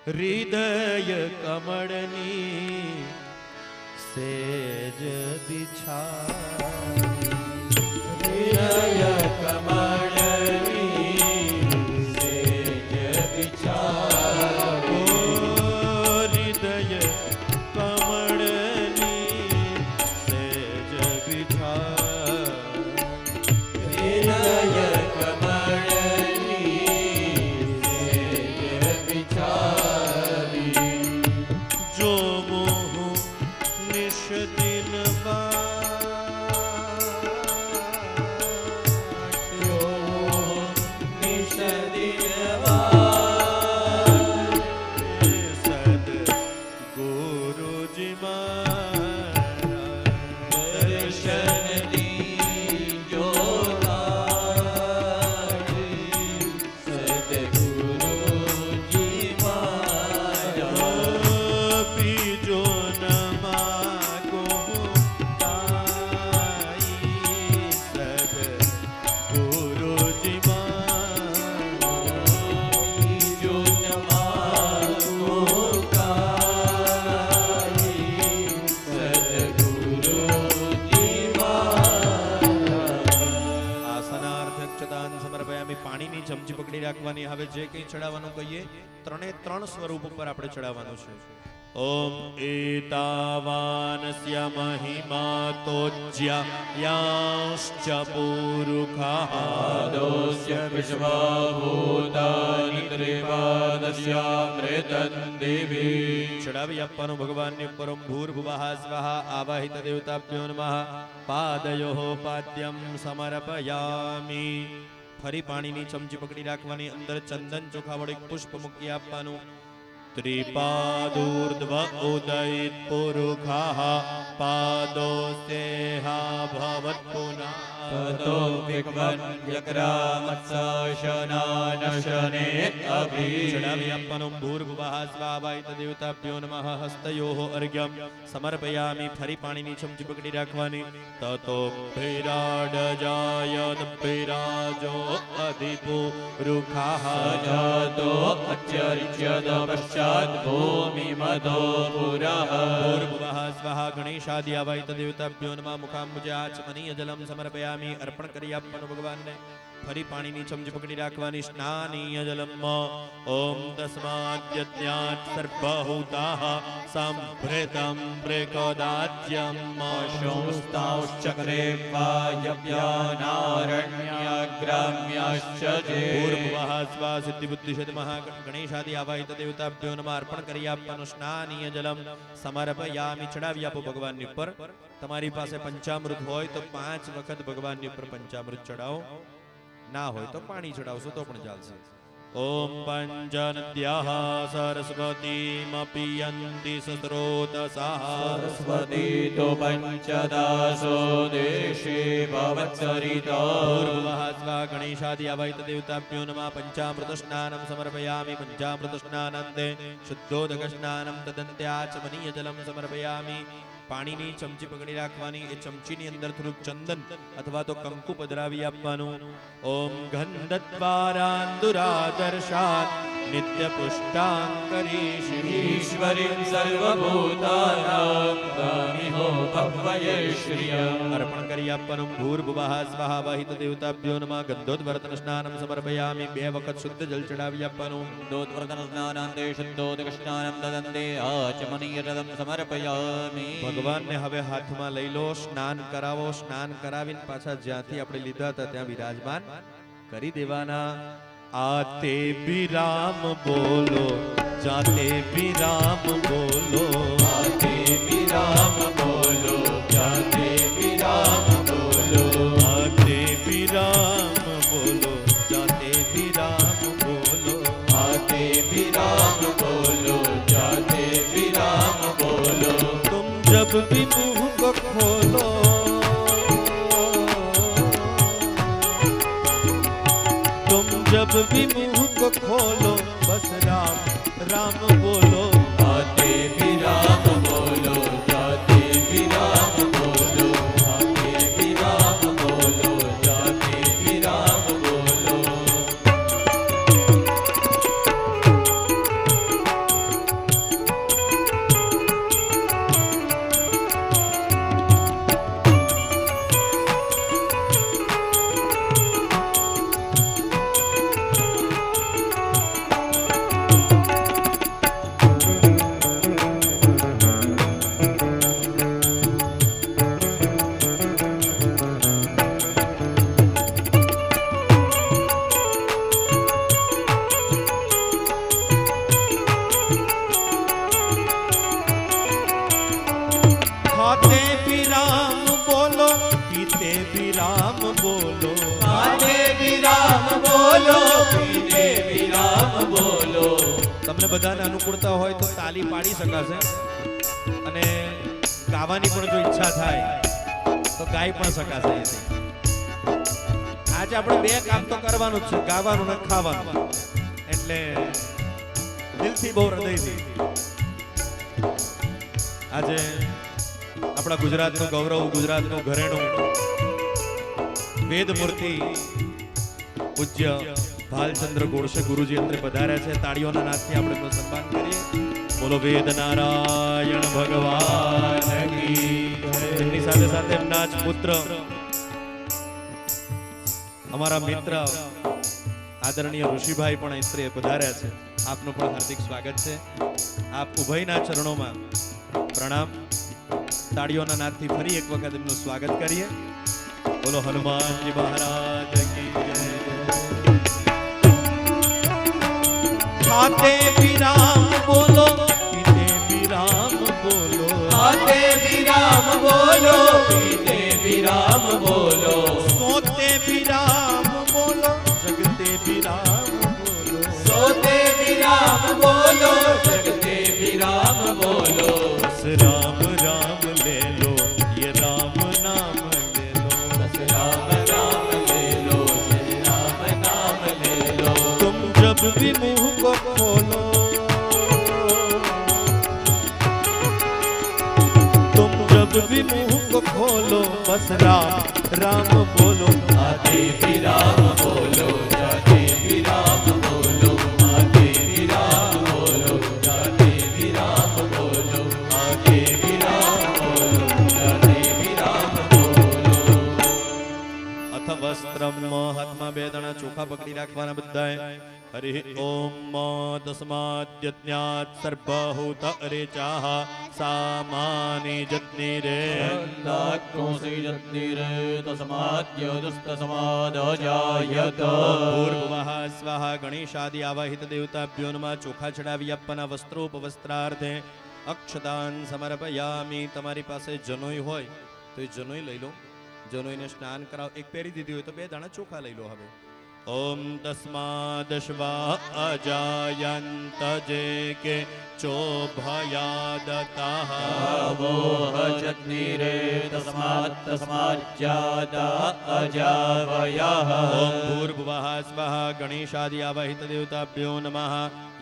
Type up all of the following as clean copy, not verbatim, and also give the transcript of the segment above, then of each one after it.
હૃદય કમળની સેજ બિછાવી, હૃદય કમળની સેજ બિછાવી, હૃદય કમળની સેજ બિછાવી, હૃદય ચમચી પકડી રાખવાની. હવે જે કંઈ ચડાવવાનું કહીએ ત્રણે ત્રણ સ્વરૂપ ઉપર આપણે ચડાવવાનું છે. ઓમ એતાવાનસ્ય મહિમા તોજ્યાયાશ્ચ પુરુખાદોસ્ય વિશ્વભૂતાનિ ત્રિપાદસ્યામૃતં દેવી. ચડાવી આપવાનું ભગવાનને પરમ ભૂર્ભુવઃ સ્વાહા. આવાહિત દેવતાભ્યો નમઃ. પાદયોઃ પાદ્યમ સમર્પયામિ. ફરી પાણીની ચમચી પકડી રાખવાની. અંદર ચંદન ચોખા વડે પુષ્પ મૂકી આપવાનું. ત્રિપાદૂર્ધ્વ ઉદયિત પુરુખાઃ પાદોસ્તેહા ભવત પુનઃ તતો વિક્વન્યગ્રામત્સશનાનશને અભિ. ચડાવી આપવાનું ભૂર્ભુવઃ સ્વાહાવાહિત દેવતાભ્યો નમઃ. હસ્તયોઃ અર્ઘ્યમ સમર્પયામિ. ફરી પાણીની ચમચી પકડી રાખવાની. તતો ભિરાડજાયદ ભિરાજો અધિપુરુખાઃ જાતો અચર્ચ્યદ પશ્ચાદ ભૂમિ મધો પુરઃ. ભૂર્ભુવઃ સ્વાહા. ગણેશાદિ આવાહિત દેવતાભ્યો નમઃ. મુખાંબુજે આચમનીય જલમ સમર્પયામિ. અર્પણ કરી આપવાનું ભગવાનને. ફરી પાણીની ચમચી પકડી રાખવાની. સ્નાનીય જલમ. ઓમ તસ્માદ્યજ્ઞાત સર્વહૂતાઃ સંભૃતં પ્રકોદાચ્યમ શોસ્તાશ્ચક્રે વાયવ્યાનારણ્યગ્રામ્યશ્ચ. પૂર્વઃ સ્વા સિદ્ધિ બુદ્ધિ સિદ્ધમઃ. ગણેશાદિ આવાહિત દેવતાભ્યો નમઃ. અર્પણ કરી આપવાનું. સ્નાનીય જલમ સમર્પયામિ. ચડાવી આપો ભગવાનની ઉપર. તમારી પાસે પંચામૃત હોય તો 5 વખત ભગવાનની ઉપર પંચામૃત ચડાવો. ના હોય તો પાણી ચડાવશો તો પણ ચાલશે. ઓમ પંચનદ્યાઃ સરસ્વતીમપિયન્તિ સસ્રોતસઃ. સરસ્વતી તો પંચદાસો દેશે ભવત્સરિતા. પૂર્વઃ સ્વા ગણેશાદિ આવાહિત દેવતાભ્યો નમઃ. પંચામૃત સ્નાનમ સમર્પયામિ. પંચામૃત સ્નાનંતે શુદ્ધોદક સ્નાનમ તદંત્યાચમનીય જલમ સમર્પયામિ. પાણીની ચમચી પકડી રાખવાની. એ ચમચીની અંદર થોડુંક ચંદન અથવા તો કંકુ પધરાવી આપવાનું. ઓમ ગંધદ્વારાંદુરાદર્શાત નિત્ય પુષ્ટાંકરીશ્વરીમ સર્વભૂતાનાં તામિહો ભવયે શ્રિયં. અર્પણ કરી આપવાનું. ભૂર્ભુવઃ સ્વાહાવાહિત દેવતાભ્યો નમઃ. ગંધોદ્વર્તન સ્નાનમ સમર્પયામિ. 2 વખત શુદ્ધ જલ ચડાવી આપવાનું. ગંધોદ્વર્તન સ્નાનાંતે શુદ્ધોદક સ્નાનમ દદંતે આચમનીય જલમ સમર્પયામિ. ભગવાનને હવે હાથમાં લઈ લો. સ્નાન કરાવો. સ્નાન કરાવીને પાછા જ્યાંથી આપણે લીધા હતા ત્યાં વિરાજમાન કરી દેવાના. આતે વિરામ બોલો, જાતે વિરામ બોલો. આતે વિરામ બોલો, જાતે વિરામ બોલો. આતે વિરામ બોલો, જાતે વિરામ બોલો. આતે વિરામ બોલો, જાતે વિરામ બોલો. तुम जब भी मुंह को खोलो, तुम जब भी मुंह को खोलो, बस राम राम बोलो. आते भी राम बोलो, जाते भी राम बोलो. आते भी राम बोलो, जाते भी राम बोलो. બોલો પીતે વિરામ બોલો. તમને બધાને અનુકૂળતા હોય તો તાલી પાડી શકાશે અને ગાવાની પણ જો ઈચ્છા થાય તો ગાઈ પણ શકાશે અહીંથી. આજે આપણે બે કામ તો કરવાનું જ છે, ગાવાનું ને ખાવાનું. એટલે દિલથી બહુ હૃદયથી આજે આપણા ગુજરાતનું ગૌરવ, ગુજરાતનું ઘરેણું, વેદ મૂર્તિ પૂજ્ય ભાલચંદ્ર ગોડસે ગુરુજી અંતરે પધાર્યા છે. તાળીઓના નાદથી આપણે એમનું સન્માન કરીએ. બોલો વેદ નારાયણ ભગવાન કી જય. એમની સાથે સાથે એમના જ પુત્ર અમારા મિત્ર આદરણીય ઋષિભાઈ પણ અહીં પધાર્યા છે. આપનું પણ હાર્દિક સ્વાગત છે. આપ ઉભયના ચરણોમાં પ્રણામ. તાળીઓના નાદથી ફરી એક વખત એમનું સ્વાગત કરીએ. બોલો હનુમાનજી મહારાજ કી જય. ખાતે વિરામ બોલો પીતે વિરામ બોલો. ખાતે વિરામ બોલો પીતે વિરામ બોલો. સોતે વિરામ બોલો જગતે વિરામ બોલો. સોતે વિરામ બોલો જગતે વિરામ બોલો. બસ રામ રામ ले लो ये राम नाम ले लो. बस राम नाम ले लो ये राम नाम ले लो. तुम जब भी मुंह को खोलो, तुम जब भी मुंह को खोलो बस राम राम बोलो. आते विराम बोलो जाते विराम बोलो. आते विराम बोलो जाते विराम बोलो. आते विराम बोलो जाते विराम बोलो. अथ वस्त्रम हाथમાં બે દાણા ચોખા પકડી રાખવાના બધાએ. હરિ ઓમ તસ્માદ્યજ્ઞાત સર્વહૂત અરેચાહ સામાની જત્ની રે. નાકોસી જત્ની રે તસ્માદ્ય દુસ્ત સમાદજાયત. ભૂર્ભુવઃ સ્વાહા ગણેશાદિ આવાહિત દેવતાભ્યો નમઃ. ચોખા ચડાવી આપવાના વસ્ત્રોપવસ્ત્રાર્થે અક્ષતાન સમર્પયામિ. તમારી પાસે જનોઈ હોય તો એ જનોઈ લઈ લો. જનોઈને સ્નાન કરાવો. એક પહેરી દીધી હોય તો બે દાણા ચોખા લઈ લો. હવે ઓમ તસ્માદશ્વા અજાયંત જે કે ચોભયાદતાઃ. મોહ જત્ની રે તસ્માत् તસ્માચ્ચાદા અજાવયઃ. ઓમ ભૂર્ભુવઃ સ્વઃ ગણેશાદિ આવાહિત દેવતાભ્યો નમઃ.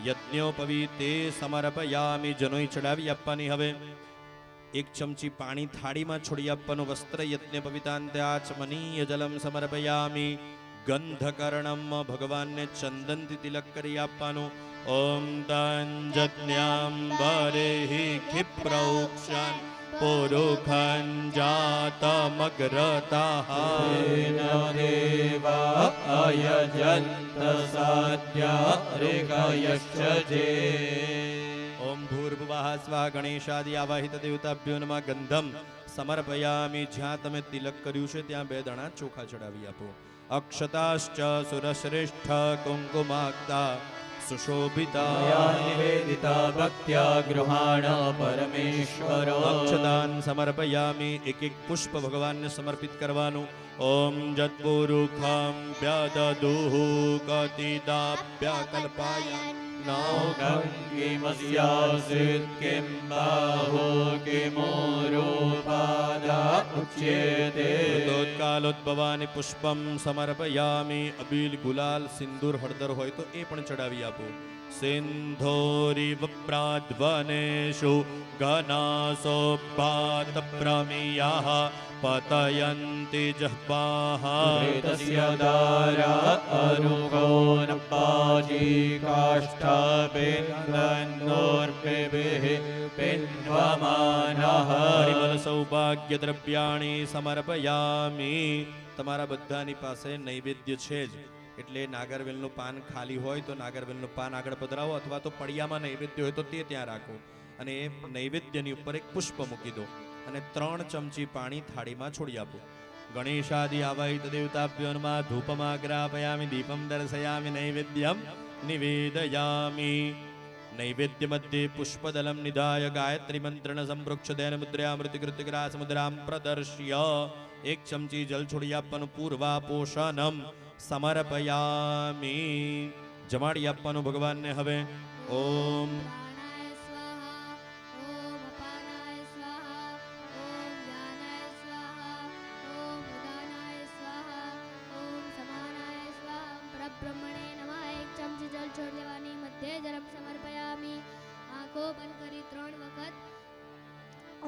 યજ્ઞોપવીતે સમર્પયામિ. જનોઈ ચડાવી આપવાની. હવે એક ચમચી પાણી થાળીમાં છોડી આપવાનું. વસ્ત્ર યજ્ઞ પવિતાંત્યાચમનીય જલમ સમર્પયામિ. ગંધકર્ણમ ભગવાનને ચંદનથી તિલક કરી આપવાનું. ઓમ તંજજ્ઞાંબરેહિ ક્ષિપ્રૌક્ષાન પુરુખં જાતમગ્રતાઃ. દેવા અયજંત સાધ્યા રિકયશ્ચજે. ઓમ ભૂર્ભુવઃ સ્વઃ ગણેશાદિ આવાહિત દેવતાભ્યો નમઃ. ગંધમ સમર્પયામિ. જ્યાં તમે તિલક કર્યું છે ત્યાં બે દાણા ચોખા ચડાવી આપો. અક્ષતાશ્ચ સુરશ્રેષ્ઠ કુંકુમાક્તા સુશોભિતા. નિવેદિતા ભક્ત્યા ગૃહાણ પરમેશ્વરો. અક્ષતાન સમર્પયામિ. એક એક પુષ્પ ભગવાનને સમર્પિત કરવાનું. ઓમ જત્પુરુખમ વ્યદદુઃ કતિદાભ્યકલ્પાય. કિમસ્યાસિત કિમ બાહો કિમોરૂપાદા ઉચ્યતે. ઋતોત્કાલોદ્ભવાનિ પુષ્પમ સમર્પયામિ. અબીલ ગુલાલ સિંદૂર હળદર હોય તો એ પણ ચડાવી આપો. સિંધોરિવ પ્રાધ્વનેષુ ઘનાસોભાત પ્રમિયાઃ પતયન્તિ જહ્વાઃ. તસ્ય દારા અરુગોન પાજી કાષ્ઠા પિંદન્નોર્પિભિઃ પિન્વમાનઃ. પરિમલ સૌભાગ્ય દ્રવ્યાણી સમર્પયામિ. તમારા બધાની પાસે નૈવેદ્ય છે જ, એટલે નાગરવેલનું પાન ખાલી હોય તો નાગરવેલનું પાન આગળ પધરાવો, અથવા તો પડિયામાં નૈવેદ્ય હોય તો તે ત્યાં રાખો અને એ નૈવેદ્યની ઉપર એક પુષ્પ મૂકી દો અને 3 ચમચી પાણી થાળીમાં છોડી આપો. ગણેશાદિ આવાહિત દેવતાભ્યો નમઃ. ધૂપમાગ્રાપયામિ. દીપમ દર્શયામિ. નૈવેદ્યમ નિવેદયામિ. નૈવેદ્ય મધ્યે પુષ્પદલમ નિધાય ગાયત્રી મંત્રણ સંપૃક્ષ દેન મુદ્રયા મૃતિકૃતિગ્રાસ મુદ્રામ પ્રદર્શ્ય. 1 ચમચી જલ છોડી આપવાનું. પૂર્વા પોષણમ સમર્પયામિ. જમાડી આપવાનું ભગવાનને હવે. ઓમ પ્રાણાય સ્વાહા ઓમ અપાનાય સ્વાહા ઓમ જ્ઞાનાય સ્વાહા ઓમ ઉદાનાય સ્વાહા ઓમ સમાનાય સ્વાહા. પરબ્રહ્મણે નમઃ. એક ચમચી જળ છોડી દેવાની. મધ્ય જલમ સમર્પયામિ. આંખો બંધ કરી 3 વખત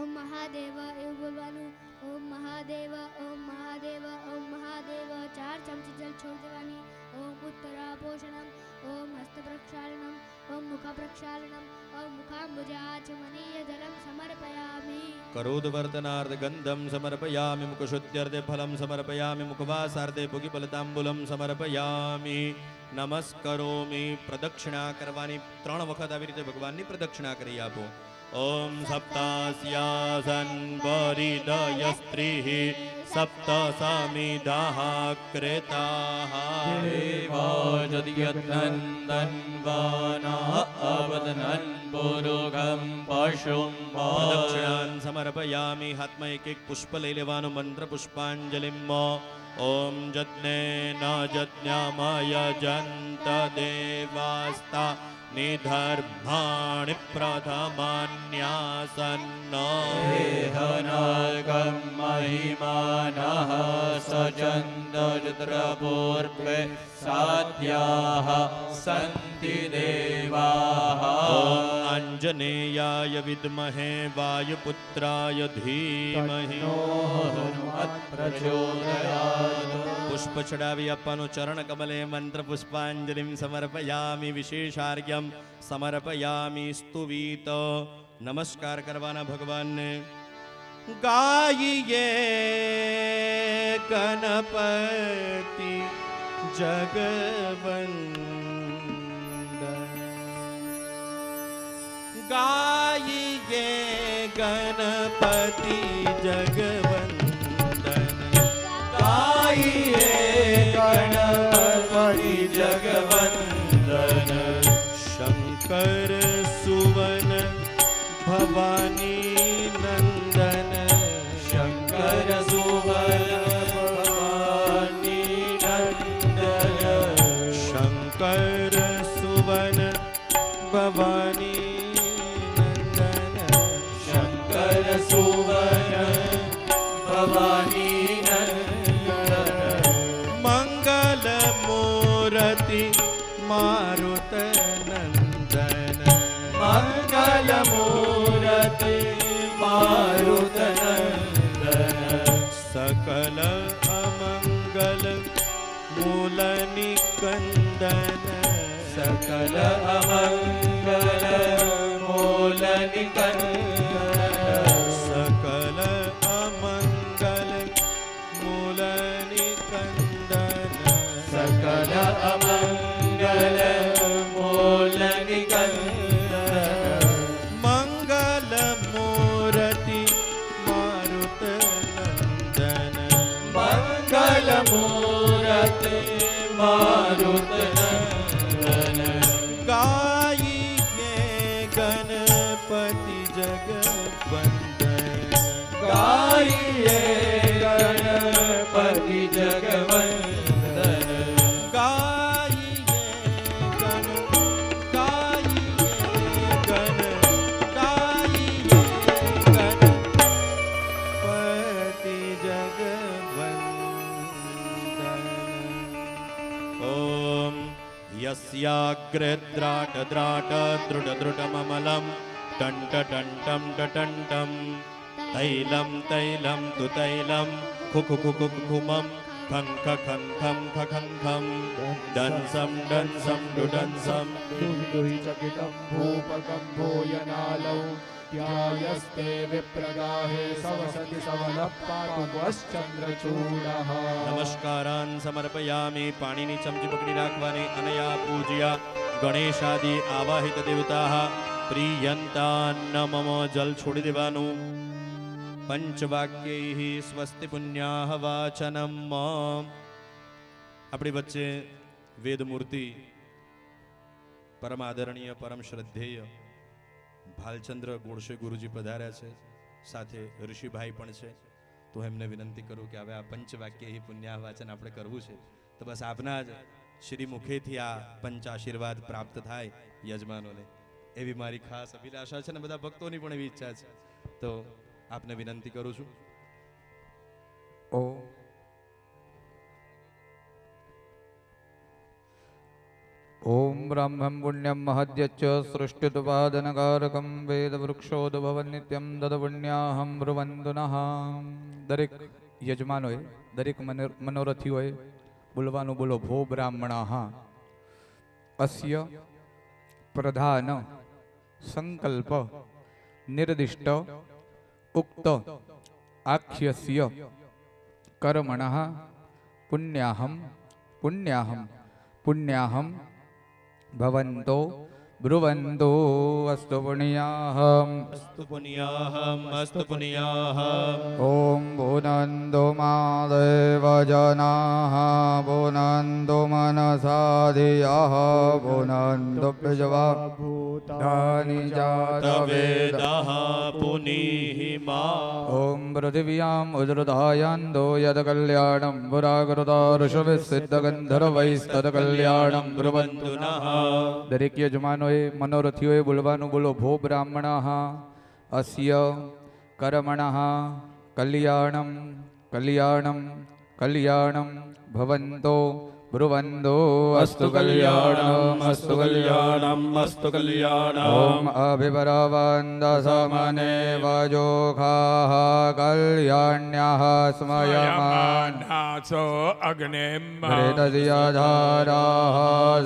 ઓમ મહાદેવ એવું બોલવાનું. ઓમ મહાદેવ ઓમ મહાદેવ ઓમ મહાદેવ. 4 ચમચી જળ છોડી દેવાની. ઓમ ઉત્તરાપોષણમ ઓમ હસ્ત પ્રક્ષાલનમ ઓમ મુખ પ્રક્ષાલનમ ઓમ મુખાંબુજાચમનીય જલમ સમર્પયામિ. કરોદવર્તનાર્ધ ગંધમ સમર્પયામિ. મુખશુદ્ધ્યર્થે ફલમ સમર્પયામિ. મુખવાસાર્થે પુગીફલતાંબુલમ સમર્પયામિ. નમસ્કરોમિ. પ્રદક્ષિણા કરવાની 3 વખત આવી રીતે ભગવાનની પ્રદક્ષિણા કરી આપો. ઓમ સપ્તાસ્યાસન પરિદય સ્ત્રીઃ સપ્ત સમિદાઃ ક્રેતાઃ દેવાજદ્યનંદન્વાના અવદનન પુરુગમ પશુમ પ્રદક્ષિણાન સમર્પયામિ. હાથમાં એક પુષ્પ લઈ લેવાનું. મંત્ર પુષ્પાંજલિમ. ઓમ જજ્ઞેન જજ્ઞામય જંત દેવાસ્તા નિધર્માણિ પ્રથમાન્યાસન્ન. દેહનાગમ મહિમાનઃ સચંદજત્રપૂર્વે સાધ્યાઃ સન્તિ દેવાઃ. આંજનેયાય વિદ્મહે વાયુપુત્રાય ધીમહિ. પ્રચોદયાત. પુષ્પ ચડાવી આપવાનું. ચરણ કમલે મંત્ર પુષ્પાંજલિ સમર્પયામિ. વિશેષાર્ઘ્યમ સમર્પયામિ. સ્તુવીત. નમસ્કાર કરવાના ભગવાનને. ગાયિયે ગણપતિ જગવંદન. ગાયિયે ગણપતિ જગવંદન. ગાઈએ ગણપતિ જગવંદન. શંકર સુવન ભવાની નંદન. શંકર સુવન ભવાની નંદન. શંકર સુવન ભવાની નંદન. શંકર સુવન ભવાની નંદન. મંગલ મૂર્તિ મારુત નંદન. મંગલ મૂર્તિ મારુત નંદન. સકલ અમંગલ મૂલ નિકંદન. સકલ અમંગલ મૂલ નિકંદન. સકલ અમંગલ મૂલ નિકંદન. સકલ અમંગલ મૂલ નિકંદન. મંગલ મૂર્તિ મારુત નંદન. મંગલ મૂર્તિ મારુત નંદન. ગાયિકે ગણપતિ જગવંદન. ગાઈએ ગણપતિ જગવંદન. ગાયિકે ગણપતિ જગવંદન. ઓમ યસ્યાગ્રે દ્રાટ દ્રાટ દ્રુટ દ્રુટમમલમ ટંટ ટંટમ ટટંટમ તૈલમ તૈલમ તુ તૈલમ ખુખુ ખુખુ ખુમમ ખંખ ખંખમ ખખંખમ ડંસમ ડંસમ ડુડંસમ. दुहि चकितं भूपकं भूयनालौ ध्यायस्ते विप्रगाहे सवसति सवलः पातु वश्चन्द्रचूडः. નમસ્કારાન સમર્પયામિ. પાણીની ચમચી પકડી રાખવાની. અનયા પૂજ્યા ગણેશાદિ આવાહિત દેવતા પ્રિયંતાન્ન મમ. જલ છોડી દેવાનું. પંચવાક્યૈ સ્વસ્તિ પુણ્યાહ વાચનમ. આપણી વચ્ચે વેદમૂર્તિ પરમ આદરણીય પરમ શ્રદ્ધેય ભાલચંદ્ર ગોડશે ગુરુજી પધાર્યા છે. સાથે ઋષિભાઈ પણ છે. તો એમને વિનંતી કરું કે હવે આ પંચવાક્ય પુણ્યાહ વાચન આપણે કરવું છે. તો બસ આપના જ શ્રી મુખેથી આ પંચ આશીર્વાદ પ્રાપ્ત થાય યજમાનોને, એવી મારી ખાસ અભિલાષા છે ને બધા ભક્તોની પણ એવી ઈચ્છા છે. તો આપને વિનંતી કરું છું. ઓમ બ્રહ્મં પુણ્યમ મહદ્યચ્ચ સૃષ્ટિદુપાદનકારકં વેદવૃક્ષોદ્ભવં નિત્યં દદપુણ્યાહં બ્રુવન્તુ નઃ. દરેક યજમાનોએ, દરેક મનોરથીઓએ બોલવાનું બોલો. ભો બ્રાહ્મણાઃ અસ્ય પ્રધાન સંકલ્પ નિર્દિષ્ટ ઉક્ત આખ્યસ્ય કર્મણઃ પુણ્યાહં પુણ્યાહં પુણ્યાહં ભવન્તો બ્રુવન્તો અસ્તુ પુણ્યાહં અસ્તુ પુણ્યાહં અસ્તુ પુણ્યાહં. ઓમ ભુનન્તો મા દેવ જનાઃ ભુનન્તો મનસા ધિયઃ ભુનન્તો પ્રજવા ધાનિ જાત તવેદઃ પુનીહિમા. ઓમ પૃથિવ્યામ ઉદ્રધાયન્તો યદ કલ્યાણં પુરાકૃતાર્ષવિસિદ્ધગંધર્વૈસ્તદ કલ્યાણં બ્રુવન્તુ નઃ. દરેક યજમાનોએ, મનોરથીઓએ બોલવાનું બોલો. ભો બ્રાહ્મણાઃ અસ્ય કર્મણઃ કલ્યાણં કલ્યાણં કલ્યાણં ભવન્તો બ્રુવન્તો અસ્તુ કલ્યાણં અસ્તુ કલ્યાણં અસ્તુ કલ્યાણમ. ઓમ અભિપરવન્ત સમને વજોખાઃ કલ્યાણ્યાઃ સ્મયમાન યમાનાસો અગ્નેમ પ્રેતદિયધારાઃ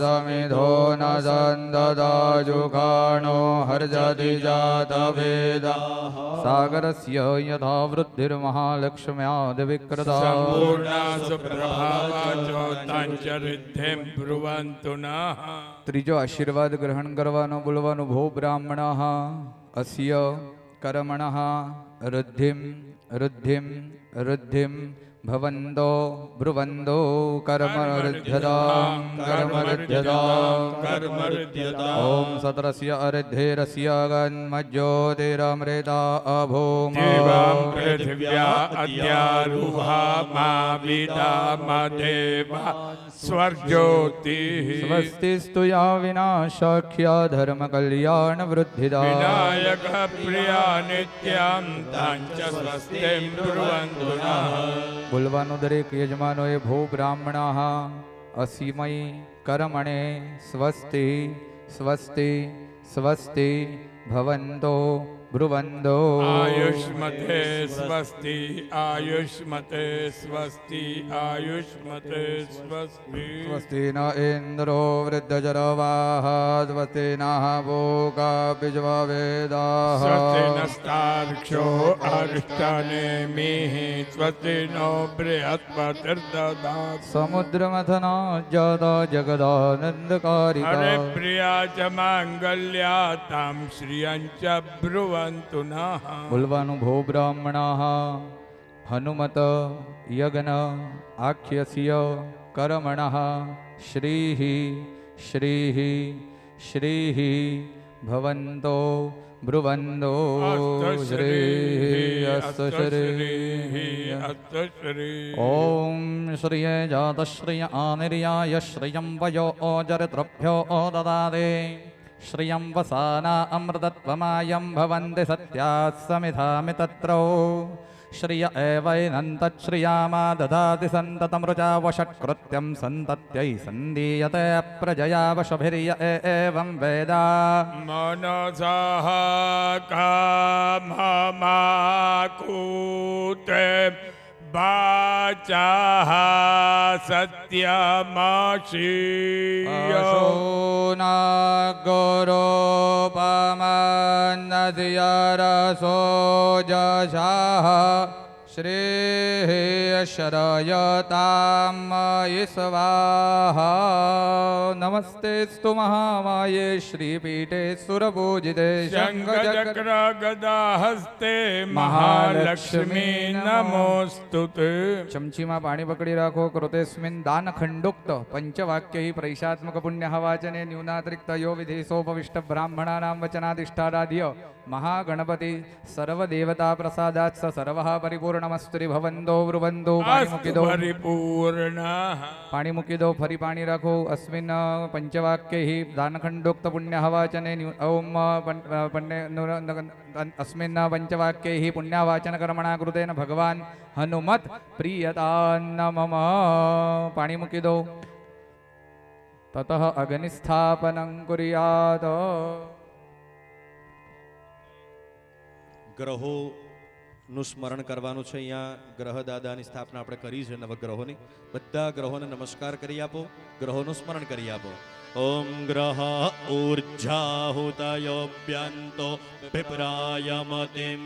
સમિધો ન સંદદાજુખાણો હર્જતિ જાતવેદાઃ સાગરસ્ય યથા વૃદ્ધિર્મહાલક્ષ્મ્યાદ વિક્રતા. સંપૂર્ણ સુપ્રભાવાચો તાંચરિદ્ધિમ બ્રુવન્તુ નઃ. ત્રીજો આશીર્વાદ ગ્રહણ કરવાનો, બોલવાનું. ભો બ્રાહ્મણઃ અસ્ય કર્મણઃ રુદ્ધિમ રુદ્ધિમ રુદ્ધિમ ભવન્તો બ્રુવન્તો કર્મરુદ્ધતાં કર્મરુદ્ધતાં કર્મરુદ્ધતાં. ઓમ સતરસ્ય અરિદ્ધેરસ્ય ગન્મજ્યોતિરમૃતા અભૂમ. દેવાં પૃથિવ્યા અદ્યારુહા મા વિદા મા દેવા સ્વર્જ્યોતિઃ. સ્વસ્તિસ્તુ યા વિનાશાખ્યા ધર્મ કલ્યાણ વૃદ્ધિદા. વિનાયક પ્રિયા નિત્યં તાંચ સ્વસ્તિમ બ્રુવન્તુ નઃ. બોલવાનું દરેક યજમાનોએ. ભો બ્રાહ્મણાઃ અસીમય કર્મણે સ્વસ્તિ સ્વસ્તિ સ્વસ્તિ ભવન્તો બ્રુવન્તો. આયુષ્મતે સ્વસ્તિ આયુષ્મતે સ્વસ્તિ આયુષ્મતે સ્વસ્તિ. સ્વસ્તિ ન ઇન્દ્રો વૃદ્ધજરવાહ સ્વસ્તિ નઃ ભોગા બીજવાવેદાઃ. સ્વસ્તિ નસ્તાર્ક્ષો અરિષ્ટાનેમિઃ. સ્વસ્તિ નો બૃહસ્પતિર્દધાતુ. સમુદ્રમથના જાતા જગદાનંદકારિકા. હરે પ્રિયા ચ માંગલ્યા તામ શ્રિયં ચ બ્રુવન્તુ નઃ. બોલવાનું. ભો બ્રાહ્મણાઃ હનુમત યજ્ઞ આખ્યસ્ય કર્મણઃ શ્રીઃ શ્રીઃ શ્રીઃ ભવન્તો બ્રુવન્તો શ્રીઃ અસ્તુ શ્રીઃ. ઓમ શ્રિય જાતશ્રિય આનિર્યાય શ્રિયં વયો ઓજરદ્રભ્યો દદાદે. શ્રિયં વસાના અમૃતત્વમાયં ભવન્તિ સત્યાः સમિધામિ તત્રો. શ્રિય એવૈનन्तશ્રિયામા દધાતિ સन्तતમૃજા વષટ્કૃત્યં સन्तત્यै સંદીયતે પ્રજયા વશભિર્ય એવં વેદા. મનસઃ કામમાકૂતે વાચાઃ સત્યમાશીય. શોનાગોરોપમન્નધિયરસો જશાઃ શ્રેઃ શરયતામ સ્વાહા. નમસ્તેસ્તુ મહામાયે શ્રીપીઠે સુરપૂજિતે શંખચક્ર ગદા હસ્તે મહાલક્ષ્મી નમોસ્તુતે. ચમચીમાં પાણી પકડી રાખો. કૃતેસ્મિન દાનખંડોક્ત પંચવાક્ય પ્રૈષાત્મક પુણ્ય વાચને ન્યૂનાતિરિક્ત યો વિધેશોપવિષ્ટ બ્રાહ્મણાનામ વચનાધિષ્ઠારાધ્ય महागणपति सर्वदेवता प्रसादात् स सर्वः परिपूर्णमस्तुरि भवन्तो ब्रुवन्तो અસ્તુ पाणिमुखिदो પરિપૂર્ણ पाणिमुखिदो फरी पाणी राखो अस्मिन् पंचवाक्यैः दानखण्डोक्त पुण्यहवाचने ओम अस्मिन् पंचवाक्यैः पुण्यावाचनकर्मणा कृतेन भगवान् हनुमत् प्रीयतान्न मम पाणिमुखिदो ततः अग्निस्थापनं कुर्यात् ગ્રહોનું સ્મરણ કરવાનું છે. અહીંયા ગ્રહ દાદાની સ્થાપના આપણે કરી છે નવગ્રહોની. બધા ગ્રહોને નમસ્કાર કરી આપો, ગ્રહોનું સ્મરણ કરી આપો. ઓમ ગ્રહ ઊર્જાહુતયોભ્યંતો વિપ્રાય મતિમ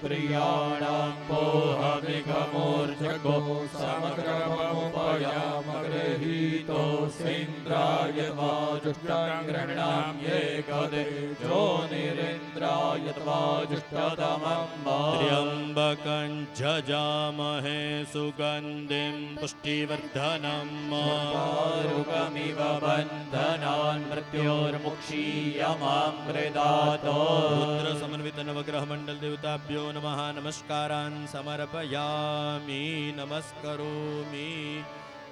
પ્રિયાણાં પોહમિકમોર્જગો સમગ્રમુપયામગ્રહીતો સેન્દ્રાય વાજુષ્ટં ગૃહણામ્યે કદે જોનિરેન્દ્રાય ત્વાજુષ્ટતમં ત્ર્યંબકં જજામહે સુગંધિમ પુષ્ટિવર્ધનમ रुकमिव बन्धनान् मृत्योर्मुक्षीयमामृदातो रुद्र समन्वित नवग्रह मंडल देवताभ्यो नमः नमस्कारान् समर्पयामि नमस्करोमि.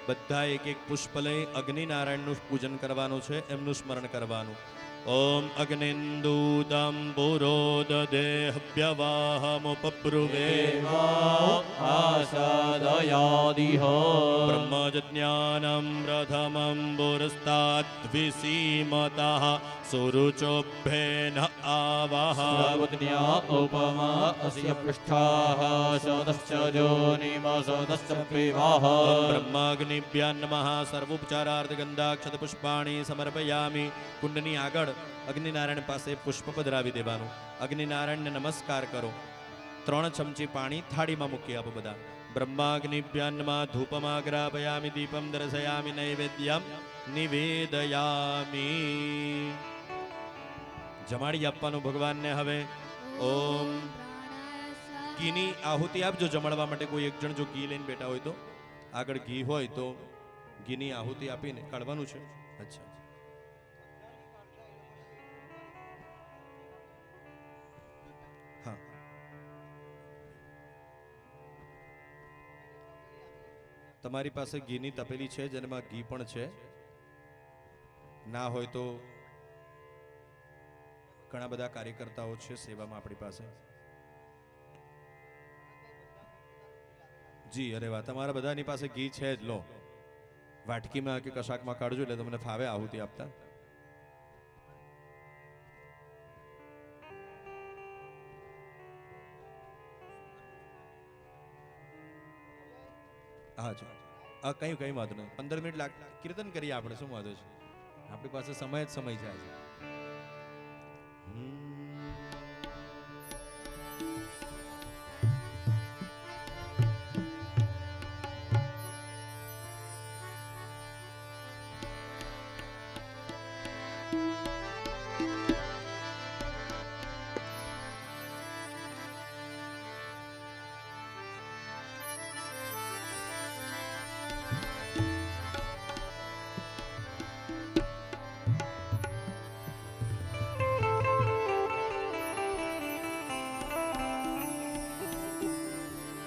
બધા એક એક પુષ્પ લઈ અગ્નિનારાયણનું પૂજન કરવાનું છે, એમનું સ્મરણ કરવાનું. ઓમ અગ્નિન્દૂતં પુરોદદેહવ્યવાહમુપબ્રુવે आसादयादिह ब्रह्मज्ञानं प्रथमं पुरस्ताद्विसीमतः सुरुचोभ्येन आवह सर्वज्ञा उपमा अस्य पृष्ठाः सदश्च जोनिमसदश्च विवाह ब्रह्माग्निभ्यां नमः. સર્વોપચારાર્થ ગંધાક્ષત પુષ્પાણી સમર્પયામિ. કુંડની આગળ અગ્નિનારાયણ પાસે પુષ્પ પધરાવી દેવાનું. અગ્નિનારાયણને નમસ્કાર કરો. 3 ચમચી પાણી થાળીમાં મૂકી આપો બધા. બ્રહ્માગ્નિભ્યાં નમઃ. ધૂપમાગ્રાપયામિ દીપમ દર્શયામિ નૈવેદ્યમ નિવેદયામિ. જમાડી આપવાનું ભગવાનને. હવે ઓમ ઘીની આહુતિ આપજો જમાડવા માટે. કોઈ એક જણ જો ઘી લઈને બેઠા હોય તો આગળ ઘી હોય તો ઘીની આહુતિ આપીને કાઢવાનું છે. અચ્છા, હા. તમારી પાસે ઘીની તપેલી છે જેમાં ઘી પણ છે. ના હોય તો ઘણા બધા કાર્યકર્તાઓ છે સેવામાં આપણી પાસે. જી, અરે વાહ, તમારા બધાની પાસે ઘી છે જ. લો, વાટકીમાં કે કશાકમાં કાઢજો એટલે તમને ફાવે આહુતિ આપતા. હા જો, કઈ વાંધો નહીં. 15 મિનિટ કીર્તન કરીએ આપણે, શું વાંધો છે? આપણી પાસે સમય જ સમય છે આજે.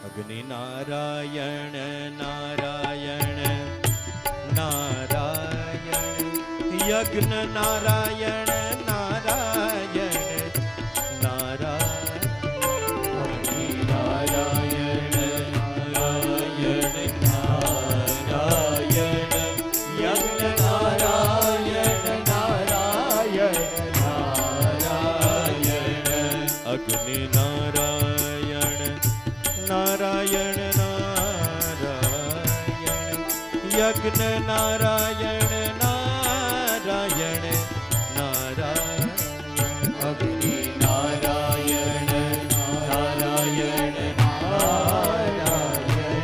અગ્નિ નારાયણ નારાયણ નારાયણ યજ્ઞ નારાયણ નારાયણ નારાયણ નારાયણ નારાયણ નારાયણ યજ્ઞ નારાયણ નારાયણ નારાયણ અગ્નિ નારાયણ નારાયણ નારાયણ યજ્ઞ નારાયણ નારાયણ નારાયણ અગ્નિ નારાયણ નારાયણ નારાયણ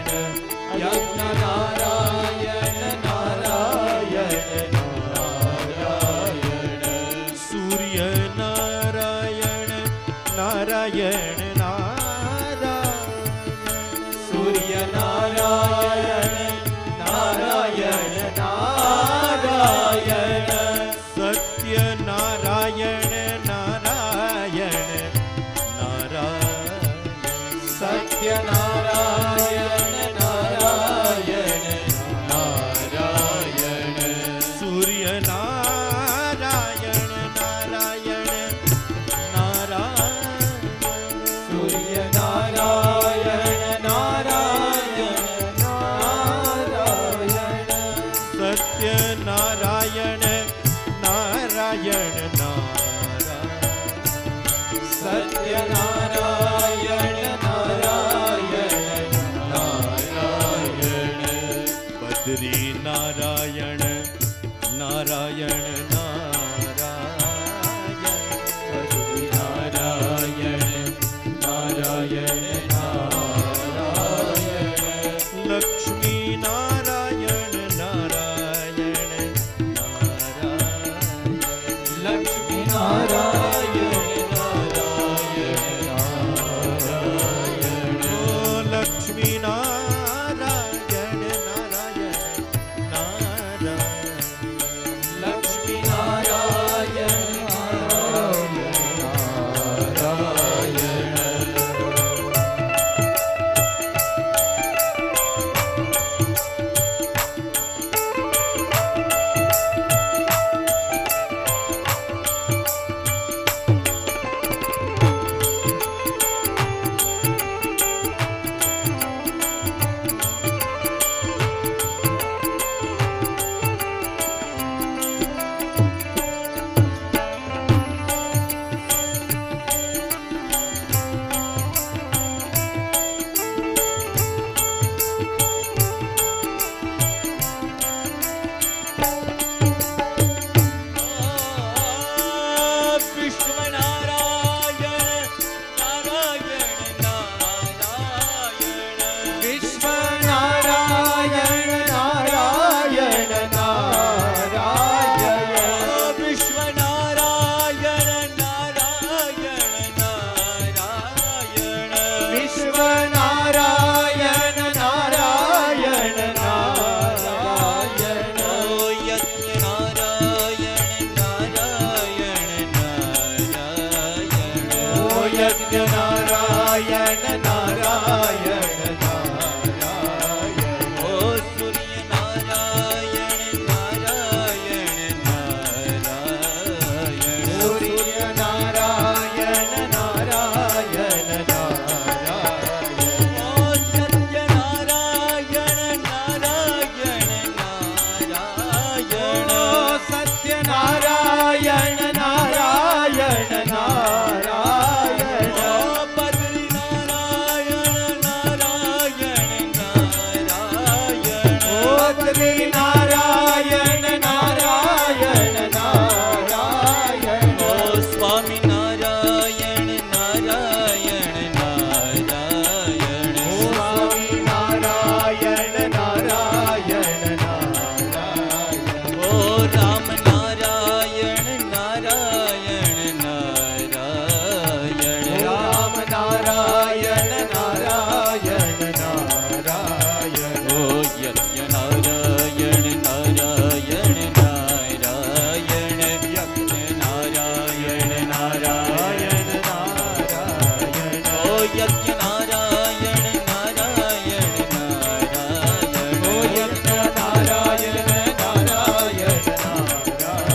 યજ્ઞ નારાયણ નારાયણ નારાયણ સૂર્ય નારાયણ નારાયણ સૂર્ય નારાયણ નારાયણ નારાયણ સત્ય નારાયણ નારાયણ નારાયણ લક્ષ્મી નારાયણ નારાયણ નારાયણ લક્ષ્મી નારાયણ નારાયણ નારાયણ નારાયણ ઓ સૂર્ય નારાયણ નારાયણ નારાયણ સૂર્ય નારાયણ નારાયણ નારાયણ ઓ સત્ય નારાયણ નારાયણ નારાયણ ઓ સત્ય નારાયણ નારાયણ નારાયણ નારાયણ નારાયણ નારાયણ ઓ સ્વામી નારાયણ નારાયણ નારાયણ ઓ સ્વામી નારાયણ નારાયણ નારાયણ ઓ રામ નારાયણ નારાયણ નારાયણ રામ નારાયણ નારાયણ નારાયણ ઓ યજ્ઞ નારાયણ નારાયણ નારાયણ યજ્ઞ નારાયણ નારાયણ નારાયણ ઓ યજ્ઞ નારાયણ નારાયણ નારાયણ ઓ યજ્ઞ નારાયણ નારાયણ નારાયણ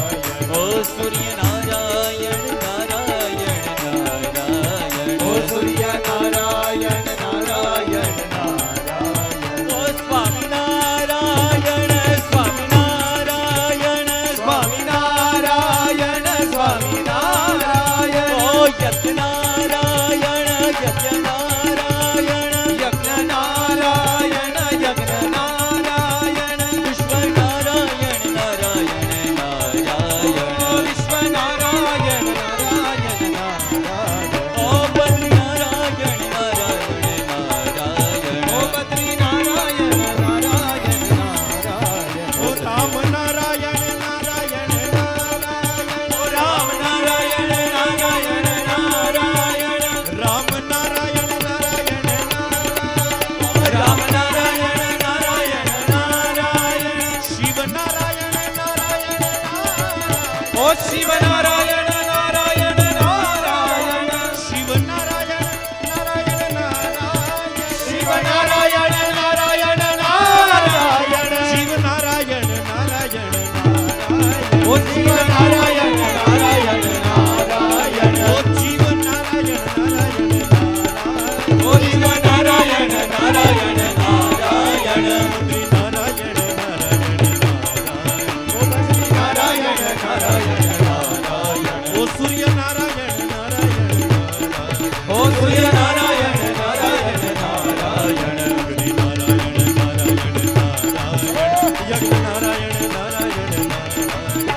ઓ સૂર્ય નારાયણ નારાયણ નારાયણ ઓ સૂર્ય નારાયણ નારાયણ નારાયણ ઓ સ્વામી નારાયણ સ્વામી નારાયણ સ્વામી નારાયણ સ્વામી નારાયણ ઓ યજ્ઞ નારાયણ યજ્ઞ નારાયણ યજ્ઞ નારાયણ યજ્ઞ નારાયણ વિશ્વ નારાયણ નારાયણ નારાયણ વિશ્વ નારાયણ નારાયણ નારાયણ ઓ બદ્રી નારાયણ નારાયણ નારાયણ ઓ બદ્રી નારાયણ નારાયણ નારાયણ ઓ રામ નારાયણ નારાયણ નારાયણ ઓ રામ નારાયણ નારાયણ નારાયણ રામ નારાયણ નારાયણ નારાયણ રામ નારાયણ નારાયણ નારાયણ શિવ નારાયણ નારાયણ નારાયણ ઓ શિવ નારાયણ નારાયણ નારાયણ શિવ નારાયણ નારાયણ નારાયણ શિવ નારાયણ નારાયણ નારાયણ શિવ નારાયણ નારાયણ નારાયણ ઓ શિવ નારાયણ નારાયણ નારાયણ ઓ જીવ નારાયણ નારાયણ નારાયણ ઓ શિવ નારાયણ નારાયણ નારાયણ બદ્રી નારાયણ નારાયણ નારાયણ ઓ બદ્રી નારાયણ નારાયણ નારાયણ ઓ સૂર્ય નારાયણ નારાયણ નારાયણ ઓ સૂર્ય નારાયણ નારાયણ નારાયણ અગ્નિ નારાયણ નારાયણ નારાયણ યજ્ઞ નારાયણ નારાયણ નારાયણ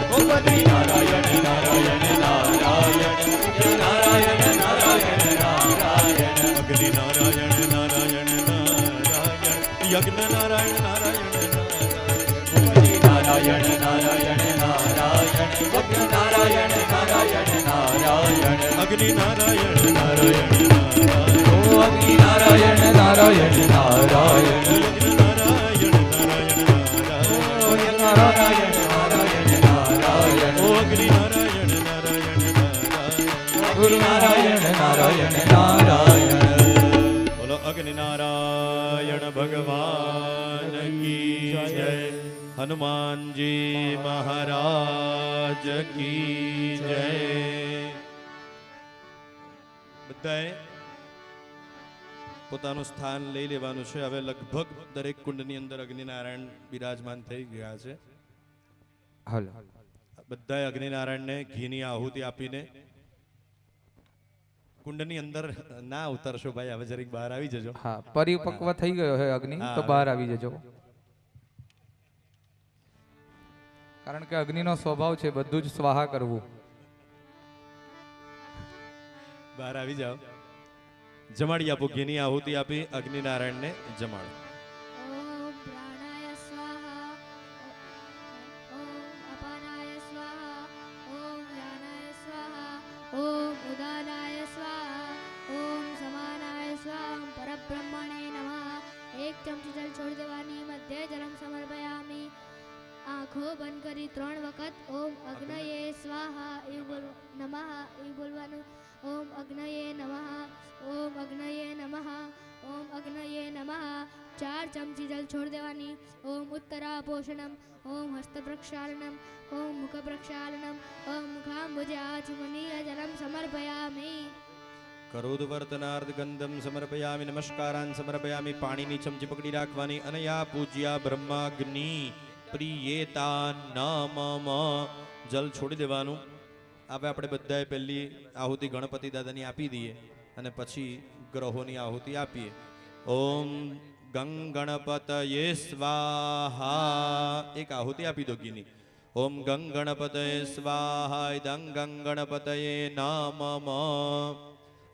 ઓ બદ્રી નારાયણ નારાયણ નારાયણ સૂર્ય નારાયણ નારાયણ નારાયણ અગ્નિ નારાયણ નારાયણ નારાયણ યજ્ઞ નારાયણ નારાયણ નારાયણ બદ્રી નારાયણ નારાયણ નારાયણ અગ્નિ નારાયણ નારાયણ નારાયણ અગ્નિ નારાયણ નારાયણ નારાયણ ઓ અગ્નિ નારાયણ નારાયણ નારાયણ અગ્નિ નારાયણ નારાયણ નારાયણ ઓ નારાયણ નારાયણ નારાયણ ઓ અગ્નિ નારાયણ નારાયણ નારાયણ ગુરુ નારાયણ નારાયણ નારાયણ બોલો અગ્નિ નારાયણ ભગવાન કી જય હનુમાનજી મહારાજ કી જય બધાએ પોતાનું સ્થાન લઈ લેવાનું છે. હવે લગભગ દરેક કુંડની અંદર અગ્નિનારાયણ બિરાજમાન થઈ ગયા છે. હાલો બધાએ અગ્નિનારાયણને ઘીની આહુતિ આપીને કુંડની અંદર ના ઉતરશો ભાઈ, હવે જરીક બહાર આવી જજો. હા, પરિપક્વ થઈ ગયો છે અગ્નિ, તો બહાર આવી જજો. કારણ કે અગ્નિનો સ્વભાવ છે બધું જ સ્વાહા કરવું. બહાર આવી જાઓ. જમાડી આપો, ઘીની આહુતિ આપી અગ્નિનારાયણને જમાડો. ॐ प्राणाय स्वाहा ॐ अपानाय स्वाहा ॐ ज्ञानाय स्वाहा ॐ उदानाय स्वाहा ॐ समानाय स्वाहा परब्रह्मणे नमः. एक चमची जल छोड़ देવાની, મધ્ય જલમ સમર્પયામિ. આંખો બંધ કરી 3 વખત ઓમ અગ્નયે સ્વાહા એવું નમઃ એવું બોલવાનું. ઓમ અગ્નયે નમઃ ઓમ અગ્નયે નમઃ ઓમ અગ્નયે નમઃ. 4 ચમચી જલ છોડ દેવાની. ઓમ ઉત્તરા પોષણમ ઓમ હસ્ત પ્રક્ષાલનમ ઓમ મુખ પ્રક્ષાલનમ ઓમ મુખાંબુજે આચમનીય જલમ સમર્પયામિ. કરોદવર્તનાર્ધ ગંધમ સમર્પયામિ, નમસ્કારાન સમર્પયામિ. પાણીની ચમચી પકડી રાખવાની. અનયા પૂજ્યા બ્રહ્માગ્નિ પ્રિયેતા નમઃ. જલ છોડી દેવાનું. હવે આપણે બધાએ પહેલી આહુતિ ગણપતિ દાદાની આપી દઈએ અને પછી ગ્રહોની આહુતિ આપીએ. ઓમ ગંગ ગણપતયે સ્વાહા. એક આહુતિ આપી દો ઘીની. ઓમ ગંગ ગણપતયે સ્વાહા ઇદં ગંગ ગણપતયે નમઃ.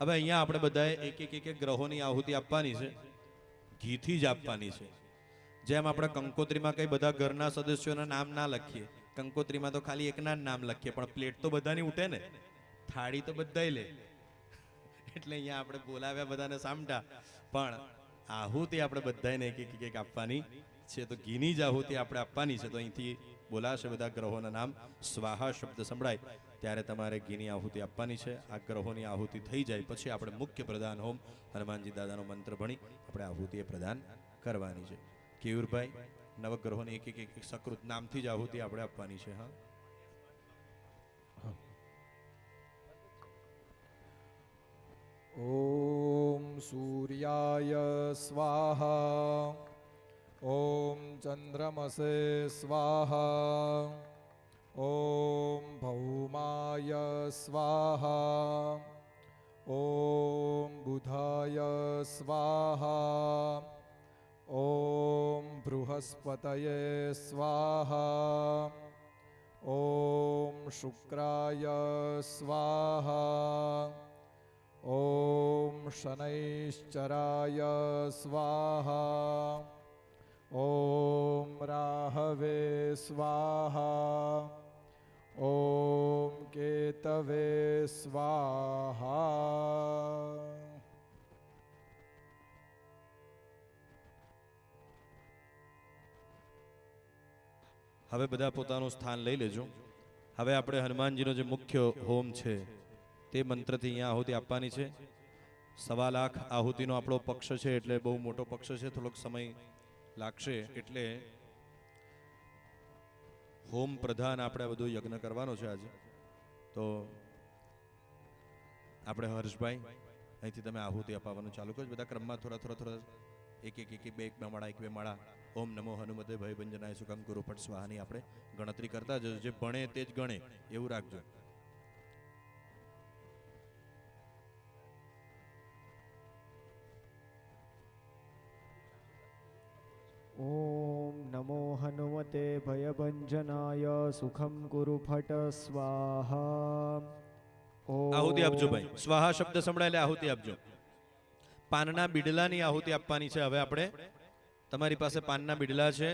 હવે અહીંયા આપણે બધાએ એક એક ગ્રહોની આહુતિ આપવાની છે. ઘીથી જ આપવાની છે. જેમ આપણે કંકોત્રીમાં કઈ બધા ઘરના સદસ્યોના નામ ના લખીએ, કંકોત્રીમાં તો ખાલી એકના જ નામ લખીએ, પણ પ્લેટ તો બધાની ઉઠે ને, થાળી તો બધાય લે. એટલે અહીંયા આપણે બોલાવ્યા બધાને સામટા, પણ આહુતિ આપણે બધાને એક આપવાની છે. તો ઘીની જ આહુતિ આપણે આપવાની છે. તો અહીંથી બોલાશે બધા ગ્રહોના નામ. સ્વાહા શબ્દ સંભળાય ત્યારે તમારે ઘીની આહુતિ આપવાની છે. આ ગ્રહોની આહુતિ થઈ જાય પછી આપણે મુખ્ય પ્રધાન હોમ હનુમાનજી દાદાનો મંત્ર ભણી આપણે આહુતિ એ પ્રદાન કરવાની છે. કેયુરભાઈ, નવગ્રહોની એક સકૃત નામથી જ આહુતિ આપણે આપવાની છે. હા, ॐ सूर्याय स्वाहा ॐ चन्द्रमसे स्वाहा ॐ भौमाय स्वाहा ॐ बुधाय स्वाहा ॐ बृहस्पतये स्वाहा ॐ शुक्राय स्वाहा ॐ शनैश्चराय स्वाहा ॐ राहवे स्वाहा ॐ केतवे स्वाहा. હવે બધા પોતાનું સ્થાન લઈ લેજો. હવે આપણે હનુમાનજીનો જે મુખ્ય હોમ છે તે મંત્રથી અહીંયા આહુતિ આપવાની છે. 1.25 લાખ આહુતિનો આપણો પક્ષ છે, એટલે બહુ મોટો પક્ષ છે, થોડોક સમય લાગશે. એટલે હોમ પ્રધાન આપણે બધું યજ્ઞ કરવાનો છે આજે. તો આપણે હર્ષભાઈ અહીંથી તમે આહુતિ અપાવવાનું ચાલુ કરો. બધા ક્રમમાં થોડા એક બે માળા, એક બે માળા ઓમ નમો હનુમતે ભય ભંજનાય સુખમ ગુરુ ફટ સ્વાહાની આપણે ગણતરી કરતા જજો. જે ભણે તે જ ગણે એવું રાખજો. ॐ नमो हनुमते भयभञ्जनाय सुखं कुरु फट स्वाहा. આહુતિ આપજો ભાઈ. સ્વાહા શબ્દ સંભળાય એટલે આહુતિ આપજો. પાનના બીડલાની આહુતિ આપવાની છે. હવે આપણે તમારી પાસે પાનના બીડલા છે,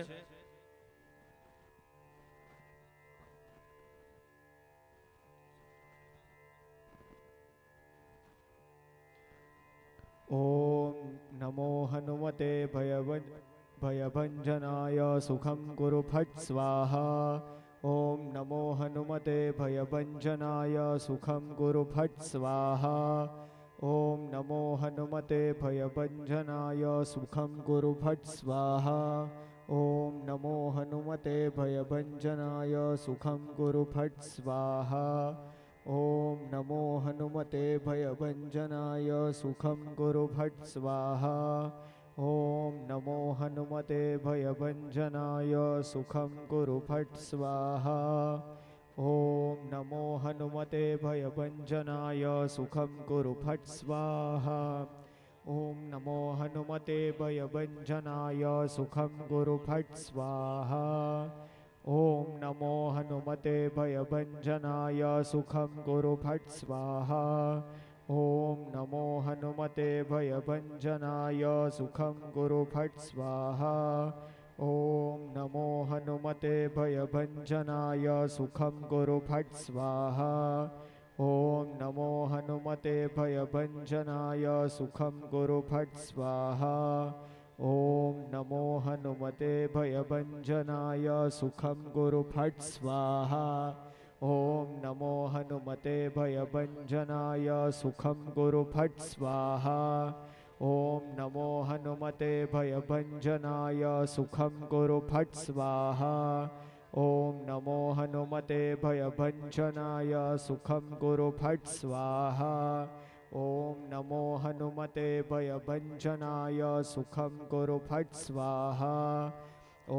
हनुमते भयभञ्जनाय सुखं कुरु फट् स्वाहा ॐ नमो हनुमते भयभञ्जनाय सुखं कुरु फट् स्वाहा ॐ नमो हनुमते भयभञ्जनाय सुखं कुरु फट् स्वाहा ॐ नमो हनुमते भयभञ्जनाय सुखं कुरु फट् स्वाहा ॐ नमो हनुमते भयभञ्जनाय सुखं कुरु फट् स्वाहा ॐ नमो हनुमते भयभञ्जनाय सुखं कुरु फट् स्वाहा ॐ नमो हनुमते भयभञ्जनाय सुखं कुरु फट् स्वाहा ॐ नमो हनुमते भयभञ्जनाय सुखं कुरु फट् स्वाहा ॐ नमो हनुमते भयभञ्जनाय सुखं कुरु फट् स्वाहा ॐ नमो हनुमते भयभञ्जनाय सुखं कुरु फट् स्वाहा ॐ नमो हनुमते भयभञ्जनाय सुखं कुरु फट् स्वाहा ॐ नमो हनुमते भयभञ्जनाय सुखं कुरु फट् स्वाहा ॐ नमो हनुमते भयभञ्जनाय सुखं कुरु फट् स्वाहा ॐ नमो हनुमते भयभञ्जनाय सुखं कुरु फट् स्वाहा ॐ नमो हनुमते भयभञ्जनाय सुखं कुरु फट् स्वाहा ॐ नमो हनुमते भयभञ्जनाय सुखं कुरु फट् स्वाहा ॐ नमो हनुमते भयभञ्जनाय सुखं कुरु फट् स्वाहा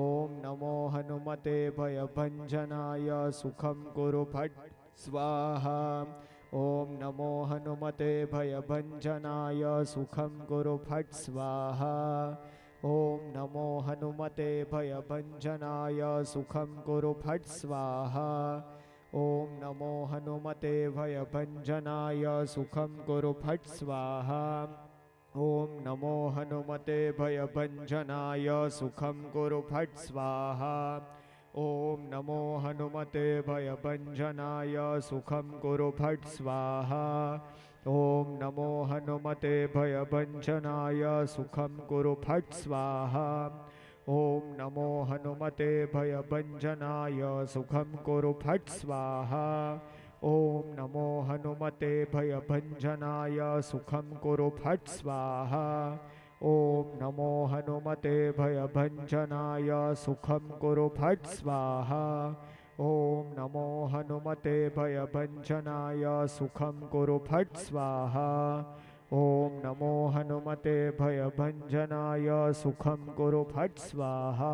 ॐ नमो हनुमते भयभञ्जनाय सुखं कुरु फट् स्वाहा ॐ नमो हनुमते भयभञ्जनाय सुखं कुरु फट् स्वाहा ॐ नमो हनुमते भयभञ्जनाय सुखं कुरु फट् स्वाहा ॐ नमो हनुमते भयभञ्जनाय सुखं कुरु फट् स्वाहा ॐ नमो हनुमते भयभञ्जनाय सुखं कुरु फट् स्वाहा ॐ नमो हनुमते भयभञ्जनाय सुखं कुरु फट् स्वाहा ॐ नमो हनुमते भयभञ्जनाय सुखं कुरु फट् स्वाहा ॐ नमो हनुमते भयभञ्जनाय सुखं कुरु फट् स्वाहा ॐ नमो हनुमते भयभञ्जनाय सुखं कुरु फट् स्वाहा ॐ नमो हनुमते भयभञ्जनाय सुखं कुरु फट् स्वाहा ॐ नमो हनुमते भयभञ्जनाय सुखं कुरु फट् स्वाहा ॐ नमो हनुमते भयभञ्जनाय सुखं कुरु फट् स्वाहा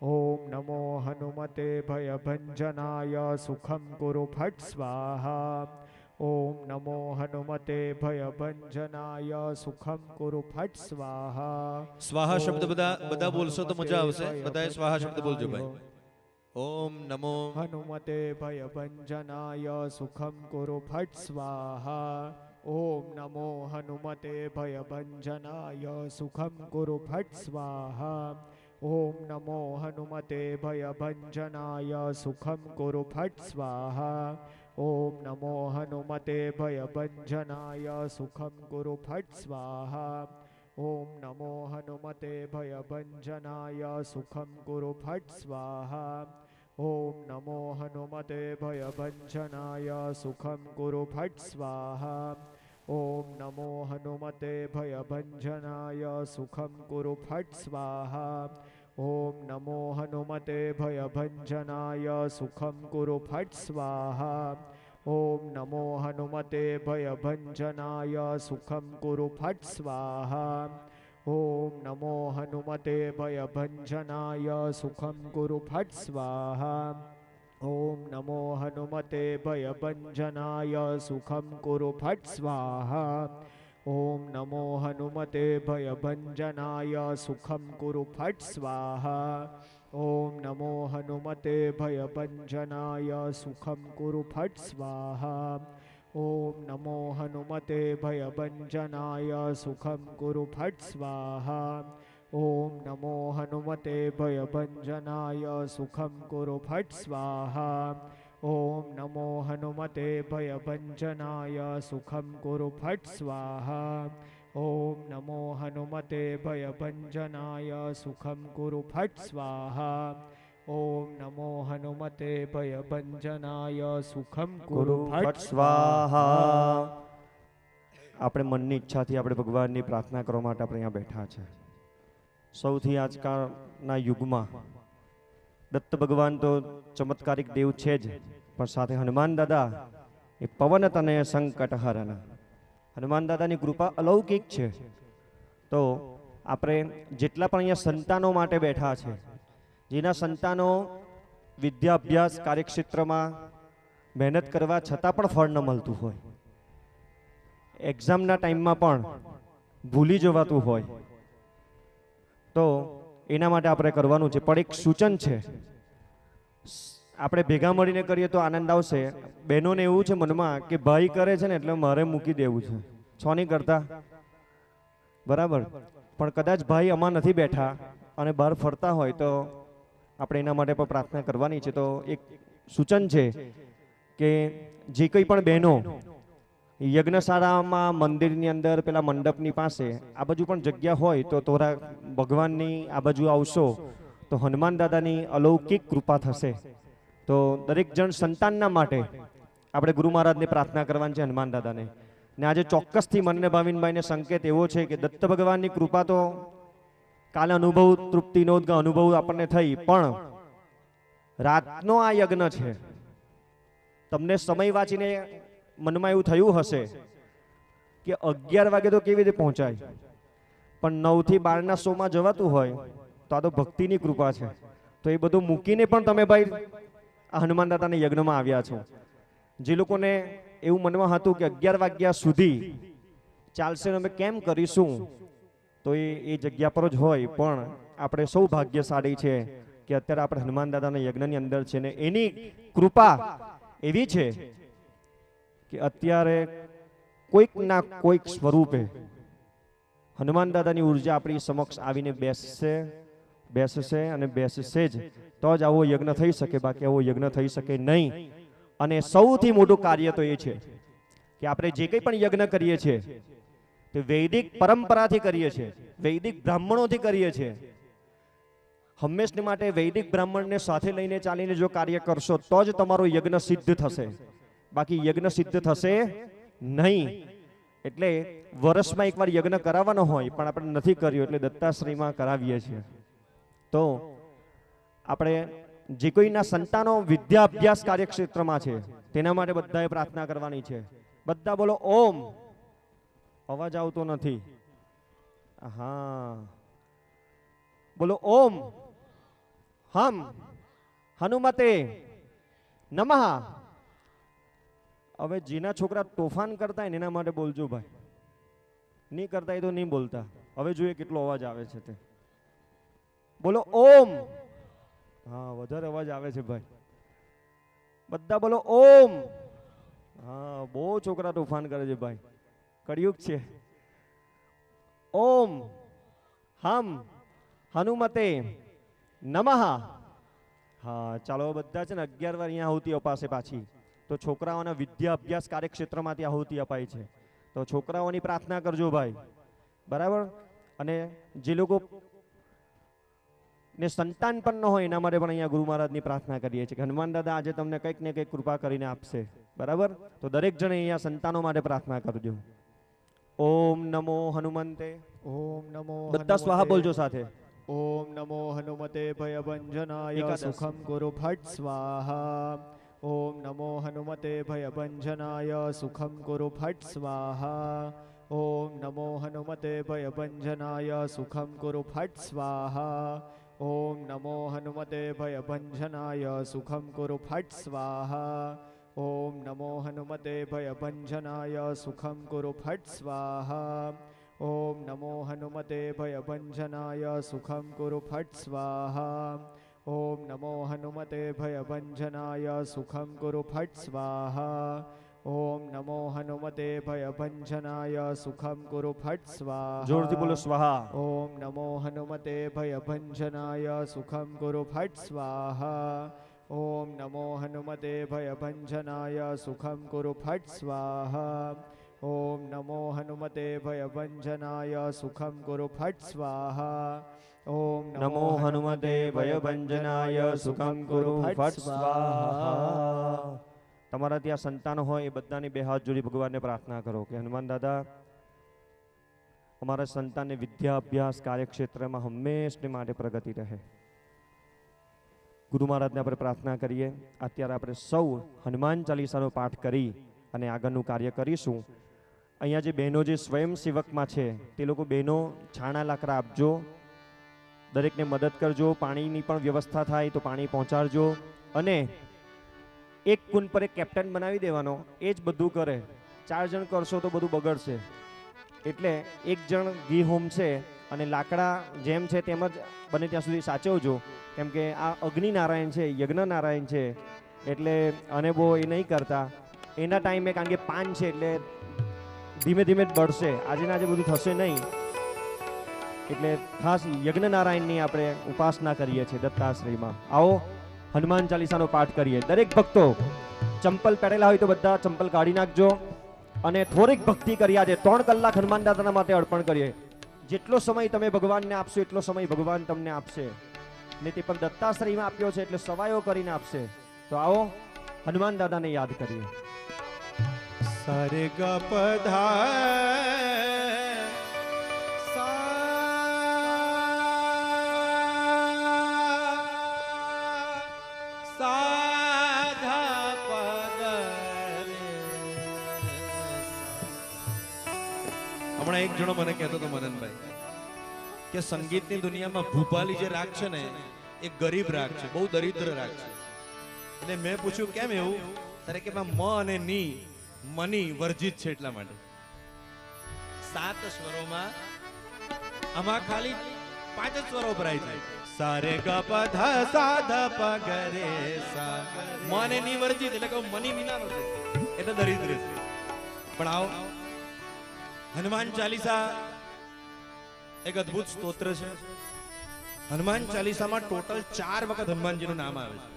ॐ नमो हनुमते भयभञ्जनाय सुखं कुरु फट् स्वाहा ॐ नमो हनुमते भयभञ्जनाय सुखं कुरु फट् स्वाहा સ્વાહા શબ્દ બધા બોલશો તો મજા આવશે. બધાએ સ્વાહા શબ્દ બોલજો ભાઈ. ઓમ નમો हनुमते भयभञ्जनाय सुखं कुरु फट् स्वाहा ॐ नमो हनुमते भयभञ्जनाय सुखं कुरु फट् स्वाहा ॐ नमो हनुमते भयभञ्जनाय सुखं कुरु फट् स्वाहा ॐ नमो हनुमते भयभञ्जनाय सुखं कुरु फट् स्वाहा ॐ नमो हनुमते भयभञ्जनाय सुखं कुरु फट् स्वाहा ॐ नमो हनुमते भयभञ्जनाय सुखं कुरु फट् स्वाहा ॐ नमो हनुमते भयभञ्जनाय सुखं कुरु फट् स्वाहा ॐ नमो हनुमते भयभञ्जनाय सुखं कुरु फट् स्वाहा ॐ नमो हनुमते भयभञ्जनाय सुखं कुरु फट् स्वाहा ॐ नमो हनुमते भयभञ्जनाय सुखं कुरु फट् स्वाहा ॐ नमो हनुमते भयभञ्जनाय सुखं कुरु फट् स्वाहा ॐ नमो हनुमते भयभञ्जनाय सुखं कुरु फट् स्वाहा ॐ नमो हनुमते भयभञ्जनाय सुखं कुरु फट् स्वाहा ॐ नमो हनुमते भयभञ्जनाय सुखं कुरु फट् स्वाहा ॐ नमो हनुमते भयभञ्जनाय सुखं कुरु फट् स्वाहा ॐ नमो हनुमते भयभञ्जनाय सुखं कुरु फट् स्वाहा ॐ नमो हनुमते भयभञ्जनाय सुखं कुरु फट् स्वाहा ॐ नमो हनुमते भयभञ्जनाय सुखं कुरु फट् स्वाहा આપણે મનની ઈચ્છાથી આપણે ભગવાનની પ્રાર્થના કરવા માટે આપણે અહીંયા બેઠા છે. સૌથી આજકાલના યુગમાં દત્ત ભગવાન તો ચમત્કારિક દેવ છે જ, પણ સાથે હનુમાન દાદા એ પવન તનય સંકટ હરણ. હનુમાન દાદાની કૃપા અલૌકિક છે. તો આપણે જેટલા પણ અહીંયા સંતાનો માટે બેઠા છે, જેના સંતાનો વિદ્યાભ્યાસ કાર્યક્ષેત્રમાં મહેનત કરવા છતાં પણ ફળ ન મળતું હોય, એક્ઝામના ટાઈમમાં પણ ભૂલી જવાતું હોય, તો એના માટે આપણે કરવાનું છે. પણ એક સૂચન છે, આપણે ભેગા મળીને કરીએ તો આનંદ આવશે. બહેનોને એવું છે મનમાં કે ભાઈ કરે છે ને એટલે મારે મૂકી દેવું છે, છો નહીં કરતા? બરાબર. પણ કદાચ ભાઈ આમાં નથી બેઠા અને બહાર ફરતા હોય તો આપણે એના માટે પણ પ્રાર્થના કરવાની છે. તો એક સૂચન છે કે જે કંઈ પણ બહેનો યજ્ઞશાળામાં મંદિરની અંદર પેલા મંડપની પાસે આ બાજુ પણ જગ્યા હોય તો તોરા ભગવાનની આ બાજુ આવશો તો હનુમાન દાદાની અલૌકિક કૃપા થશે. તો દરેક જણ સંતાનના માટે આપણે ગુરુ મહારાજને પ્રાર્થના કરવાની છે, હનુમાન દાદાને. ને આજે ચોક્કસથી મનને ભાવિનભાઈને સંકેત એવો છે કે દત્ત ભગવાનની કૃપા તો કાલે અનુભવ તૃપ્તિનો અનુભવ આપણને થઈ, પણ રાતનો આ યજ્ઞ છે. તમને સમય વાંચીને મનમાં એવું થયું હશે કે 11 વાગે તો કેવી રીતે પહોંચાય, પણ 9 થી 12 ના શોમાં જવાતું હોય તો આ તો ભક્તિની કૃપા છે. તો એ બધું મૂકીને પણ તમે ભાઈ આ હનુમાન દાદાના યજ્ઞમાં આવ્યા છો. જે લોકોને એવું મનમાં હતું કે 11 વાગ્યા સુધી ચાલશે અમે કેમ કરીશું, તો એ જગ્યા પર જ હોય. પણ આપણે સૌ ભાગ્યશાળી છે કે અત્યારે આપણે હનુમાન દાદાના યજ્ઞની અંદર છે ને એની કૃપા એવી છે કે અત્યારે કોઈક ના કોઈક સ્વરૂપે હનુમાન દાદાની ઉર્જા આપણી સમક્ષ આવીને બેસશે અને બેસશે જ, તો જ આવો યજ્ઞ થઈ શકે, બાકી આવો યજ્ઞ થઈ શકે નહીં. અને સૌથી મોટું કાર્ય તો એ છે કે આપણે જે કંઈ પણ યજ્ઞ કરીએ છીએ તે વૈદિક પરંપરાથી કરીએ છીએ, વૈદિક બ્રાહ્મણોથી કરીએ છીએ. હંમેશને માટે વૈદિક બ્રાહ્મણને સાથે લઈને ચાલીને જો કાર્ય કરશો તો જ તમારો યજ્ઞ સિદ્ધ થશે, બાકી યજ્ઞ સિદ્ધ થશે નહીં. એટલે વર્ષમાં એકવાર યજ્ઞ કરાવવાનો હોય પણ આપણે નથી કર્યો એટલે દત્તાશ્રયમાં કરાવીએ છીએ. તો આપણે જે કોઈના સંતાનો વિદ્યા અભ્યાસ કાર્યક્ષેત્રમાં છે તેના માટે બધાએ પ્રાર્થના કરવાની છે. બધા બોલો ઓમ. અવાજ આવતો નથી. હા, બોલો ઓમ હમ હનુમતે નમઃ. હવે જેના છોકરા તોફાન કરતા હોય ને એના માટે બોલજો ભાઈ, નહીં કરતા એ તો નહીં બોલતા. હવે જોઈએ કેટલો અવાજ આવે છે તે. બોલો ઓમ. હા, વધારે અવાજ આવે છે ભાઈ. બધા બોલો ઓમ. હા, બહુ છોકરા તોફાન કરે છે ભાઈ, કળિયુગ છે. ઓમ હમ હનુમતે નમઃ. હા, ચાલો બધા છે ને 11 વાર અહીંયા આહુતિ અપાશે પાછી. તો છોકરાઓના વિદ્યા અભ્યાસ કાર્યક્ષેત્રમાંથી આહુતિ અપાય છે, તો છોકરાઓની પ્રાર્થના કરજો ભાઈ, બરાબર. અને જે લોકો ને સંતાન પણ ન હોય એના માટે પણ અહીંયા ગુરુ મહારાજની પ્રાર્થના કરીએ છીએ કે હનુમાન દાદા આજે તમને કંઈક ને કંઈક કૃપા કરીને આપશે, બરાબર. તો દરેક જણે અહીંયા સંતાનો માટે પ્રાર્થના કરજો. ઓમ નમો હનુમંતે. ઓમ નમો બધા સ્વાહા બોલજો સાથે. ઓમ નમો હનુમતે ભયભંજનાય સુખમ ગુરુ ફટ સ્વાહા. ઓમ નમો હનુમતે ભયભંજનાય સુખમ ગુરુ ફટ સ્વાહા. ઓમ નમો હનુમતે ભયભંજનાય સુખમ ગુરુ ફટ સ્વાહા. ઓમ નમો હનુમતે ભયભંજનાય સુખમ ગુરુ ફટ સ્વાહા. ઓમ નમો હનુમતે ભયભંજનાય સુખમ ગુરુ ફટ સ્વાહા. ઓમ નમો હનુમતે ભયભંજનાય સુખમ ગુરુ ફટ સ્વાહા. ઓમ નમો હનુમતે ભયભંજનાય સુખમ ગુરુ ફટ સ્વાહા. ઓમ નમો હનુમતે ભયભંજનાય સુખમ ગુરુ ફટ સ્વાહા. જોરથી બોલો સ્વાહા. ઓમ નમો હનુમતે ભયભંજનાય સુખમ ગુરુ ફટ સ્વાહા. ઓમ નમો હનુમતે ભયભંજનાય સુખમ ગુરુ ફટ સ્વાહા. ઓમ નમો હનુમતે ભયભંજનાય સુખમ ગુરુ ફટ સ્વાહા. ઓમ નમો હનુમતે ભયભંજનાય સુખમ કુરુ ફટ સ્વાહા. તમારા ત્યાં સંતાનો હોય એ બધાની બે હાથ જોડી ભગવાનને પ્રાર્થના કરો કે હનુમાન દાદા અમારા સંતાનને વિદ્યા અભ્યાસ કાર્યક્ષેત્રમાં હંમેશને માટે પ્રગતિ રહે. ગુરુ મહારાજને આપણે પ્રાર્થના કરીએ. અત્યારે આપણે સૌ હનુમાન ચાલીસાનો પાઠ કરી અને આગળનું કાર્ય કરીશું. અહીંયા જે બહેનો જે સ્વયંસેવકમાં છે તે લોકો બહેનો છાણા લાકડા આપજો, દરેકને મદદ કરજો, પાણીની પણ વ્યવસ્થા થાય તો પાણી પહોંચાડજો. અને એક કુંડ પર એક કેપ્ટન બનાવી દેવાનો, એ જ બધું કરે. 4 જણ કરશો તો બધું બગડશે. એટલે એક જણ ઘી હોમ છે અને લાકડા જેમ છે તેમ જ બને ત્યાં સુધી સાચવજો. કેમ કે આ અગ્નિ નારાયણ છે, યજ્ઞ નારાયણ છે, એટલે અને બહુ એ નહીં કરતા. એના ટાઈમે કારણ કે પાન છે એટલે ધીમે ધીમે જ બળશે. આજે ને આજે બધું થશે નહીં. એટલે ખાસ યજ્ઞ નારાયણની આપણે ઉપાસના કરીએ છીએ દત્તાશ્રયમાં. આવો હનુમાન ચાલીસાનો પાઠ કરીએ. દરેક ભક્તો ચંપલ પહેરેલા હોય તો બધા ચંપલ કાઢી નાખજો અને થોડીક ભક્તિ કરી. આજે 3 કલાક હનુમાન દાદાના માટે અર્પણ કરીએ. જેટલો સમય તમે ભગવાનને આપશો એટલો સમય ભગવાન તમને આપશે. ને તે પણ દત્તાશ્રયમાં આપ્યો છે એટલે સવાયો કરીને આપશે. તો આવો હનુમાન દાદાને યાદ કરીએ. સારે ગ પધા સાધા પદ રે. હમણાં એક જણો મને કહેતો હતો મનનભાઈ કે સંગીતની દુનિયામાં ભૂપાલી જે રાગ છે ને એ ગરીબ રાગ છે, બહુ દરિદ્ર રાગ છે. એટલે મેં પૂછ્યું કેમ એવું? ત્યારે કે મ અને ની મની વર્જિત છે એટલા માટે. 7 સ્વરોમાં આમાં ખાલી 5 જ સ્વરો ભરાય છે. સારે ગ પ ધ સા ધ પ ગ રે સા. મને ની વર્જિત એટલે કે મની વિનાનો છે એટલે દરિદ્ર છે. પણ આવો હનુમાન ચાલીસા એક અદ્ભુત સ્તોત્ર છે. હનુમાન ચાલીસામાં ટોટલ 4 વખત હનુમાનજીનું નામ આવે છે.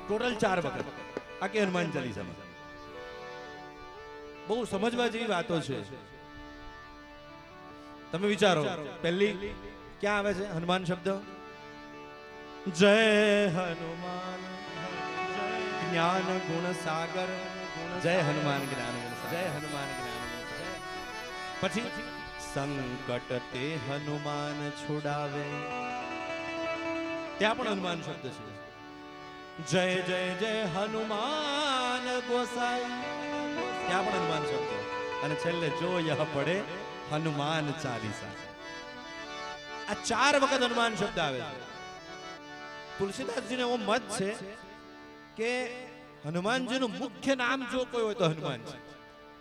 ટોટલ 4 વખત આખી હનુમાન ચાલીસામાં. બહુ સમજવા જેવી વાતો છે. તમે વિચારો, પહેલી ક્યાં આવે છે હનુમાન શબ્દ? જય હનુમાન જ્ઞાન ગુણ સાગર. જય હનુમાન જ્ઞાન ગુણ સાગર. જય હનુમાન જ્ઞાન ગુણ સાગર. પછી સંકટ તે હનુમાન છોડાવે, ત્યાં પણ હનુમાન શબ્દ છે. જય જય જય હનુમાન ગોસાઈ, ત્યાં પણ હનુમાન શબ્દ. અને છેલ્લે જો યહ પડે હનુમાન ચાલીસા. આ 4 વખત હનુમાન શબ્દ આવે છે. તુલસીદાસજીને એવો મત છે કે હનુમાનજીનું મુખ્ય નામ જો કોઈ હોય તો હનુમાન છે.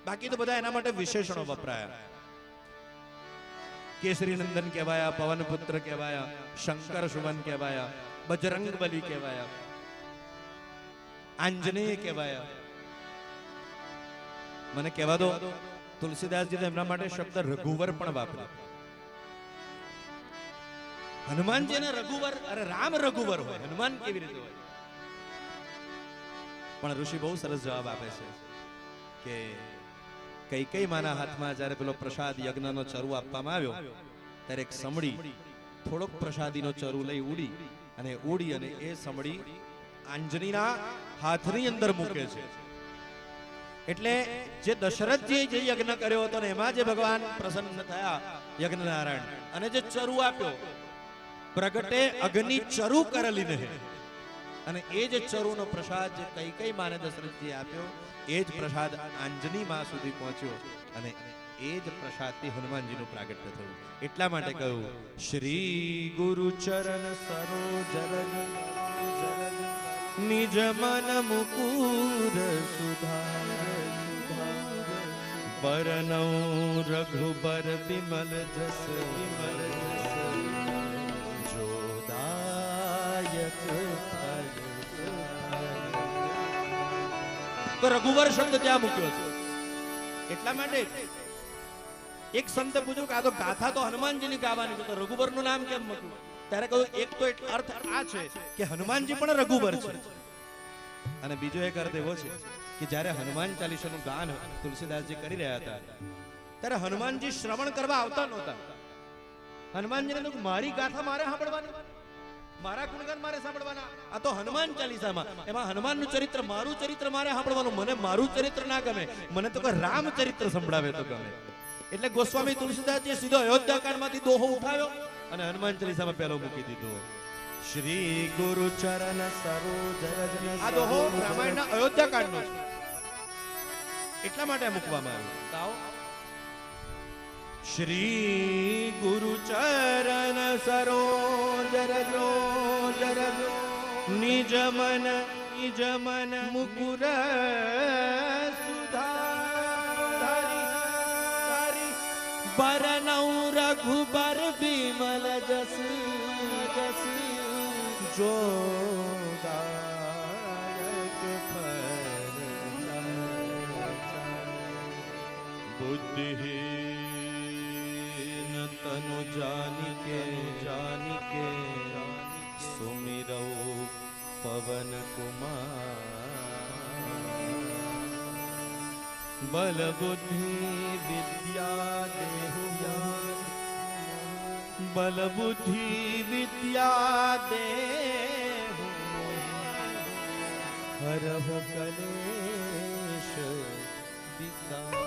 બાકી તો બધા એના માટે વિશેષણો વપરાયા. કેસરી નંદન કહેવાયા, પવન પુત્ર કહેવાયા, શંકર સુમન કહેવાયા, બજરંગ બલી કહેવાયા, આંજનેય કહેવાયા. મને કહેવા દો, તુલસીદાસજી એમના માટે શબ્દ રઘુવર પણ વાપર્યો. હનુમાનજીને રઘુવર, અરે રામ રઘુવર હોય, હનુમાન કેવી રીતે હોય? પણ ઋષિ બહુ સરસ જવાબ આપે છે કે કૈકેયી માના હાથમાં જ્યારે પેલો પ્રસાદ યજ્ઞનો ચરુ આપવામાં આવ્યો ત્યારે એક સમડી થોડોક પ્રસાદીનો ચરુ લઈ ઉડી અને એ સમડી આંજનીના હાથની અંદર મૂકે છે. એટલે જે દશરથજીએ જે યજ્ઞ કર્યો હતો ને એમાં જે ભગવાન પ્રસન્ન થયા યજ્ઞ નારાયણ, અને જે ચરુ આપ્યો પ્રગટે અગ્નિ ચરુ કરલીને, અને એ જે ચરુનો પ્રસાદ જે કૈકેયી માને દશરથજીએ આપ્યો એ જ પ્રસાદ આંજની માં સુધી પહોંચ્યો અને એ જ પ્રસાદથી હનુમાનજીનું પ્રાગટ્ય થયું. એટલા માટે કહ્યું શ્રી ગુરુ ચરણ સરોજ નિજ મન મુકુર સુધાર બરનૌ રઘુબર વિમલ જસ જોદાયક તો રઘુવર શબ્દ ત્યાં મૂક્યો છે. એટલા માટે એક સંતે પૂછ્યું કે આ તો ગાથા તો હનુમાનજીની ગાવાની છે, તો રઘુવરનું નામ કેમ મૂક્યું? ત્યારે કહ્યું એક તો અર્થ આ છે કે હનુમાનજી પણ રઘુવર છે. અને બીજો એક અર્થ એવો છે કે જ્યારે હનુમાન ચાલીસાનું ગાન તુલસીદાસજી કરી રહ્યા હતા ત્યારે હનુમાનજી શ્રવણ કરવા આવતા નહોતા. હનુમાનજીને તો મારી ગાથા મારે સાંભળવાની, મારા ગુણગાન મારે સાંભળવાના. આ તો હનુમાન ચાલીસામાં એમાં હનુમાનનું ચરિત્ર, મારું ચરિત્ર મારે સાંભળવાનું. મને મારું ચરિત્ર ના ગમે, મને તો કોઈ રામ ચરિત્ર સંભળાવે તો ગમે. એટલે ગોસ્વામી તુલસીદાસજીએ સીધો અયોધ્યાકાંડમાંથી દોહો ઉઠાવ્યો અને હનુમાન ચાલીસામાં પહેલો મૂકી દીધો. શ્રી ગુરુ ચરણ સરોજ રજન. આ દોહો રામાયણના અયોધ્યાકાંડનો છે, એટલા માટે મૂકવામાં આવ્યો. તાઓ શ્રી ગુરુ ચરણ સરોજ રજોજ રજો નિજ મન મુકુર સુધારી બરનૌ રઘુબર વિમલ જસ જસ જો बुद्धिहीन तनु जानिके सुमिरौ पवन कुमार बल बुद्धि विद्या देहु बल बुद्धि विद्या देहु हरहु कलेश विकार.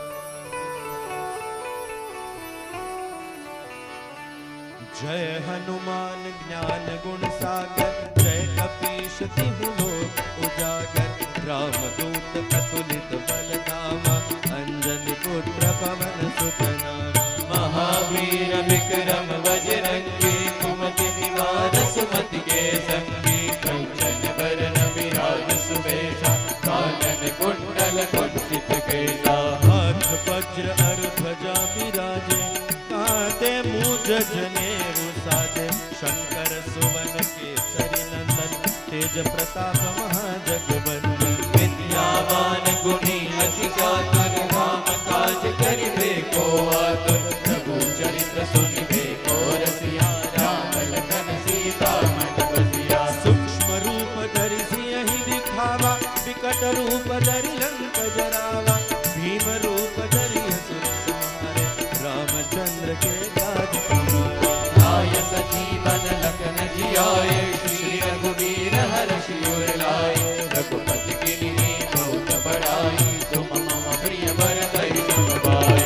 जय हनुमान ज्ञान गुण सागर जय कपीश तिहु लोक उजागर रामदूत अतुलित बल धामा अंजनी पुत्र पवन सुत नामा. महावीर विक्रम बजरंगी कुमति निवार सुमति के संगी कंचन बरन विराज सुबेशा कानन कुंडल कुंचित केसा. हाथ वज्र अर ध्वजा विराजे कांधे मूज जनेऊ साजे शंकर सुवन केसरी नंदन तेज प्रताप महाजगवंदन. विद्यावान गुणी अति चातुर राम काज करिबे को आतुर प्रभु चरित्र सुनिबे को रसिया राम लखन सीता मन बसिया. सूक्ष्म रूप धरि सियहि दिखावा विकट रूप धरि लंक जरावा भीम रूप धरि असुर संहारे रामचंद्र के काज सवारे. आय सजीवन लखन जियाए श्री रघुवीर हर्षि उर लाए रघुपति कीन्ही बहुत बड़ाई तुम मम प्रिय भरतहि सम भाई.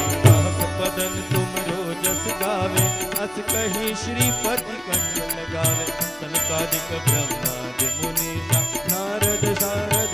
बदन तुम रोजस गावे अस कही श्रीपति कंठ लगावे सनकादिक ब्रह्मादि मुनीसा नारद शारद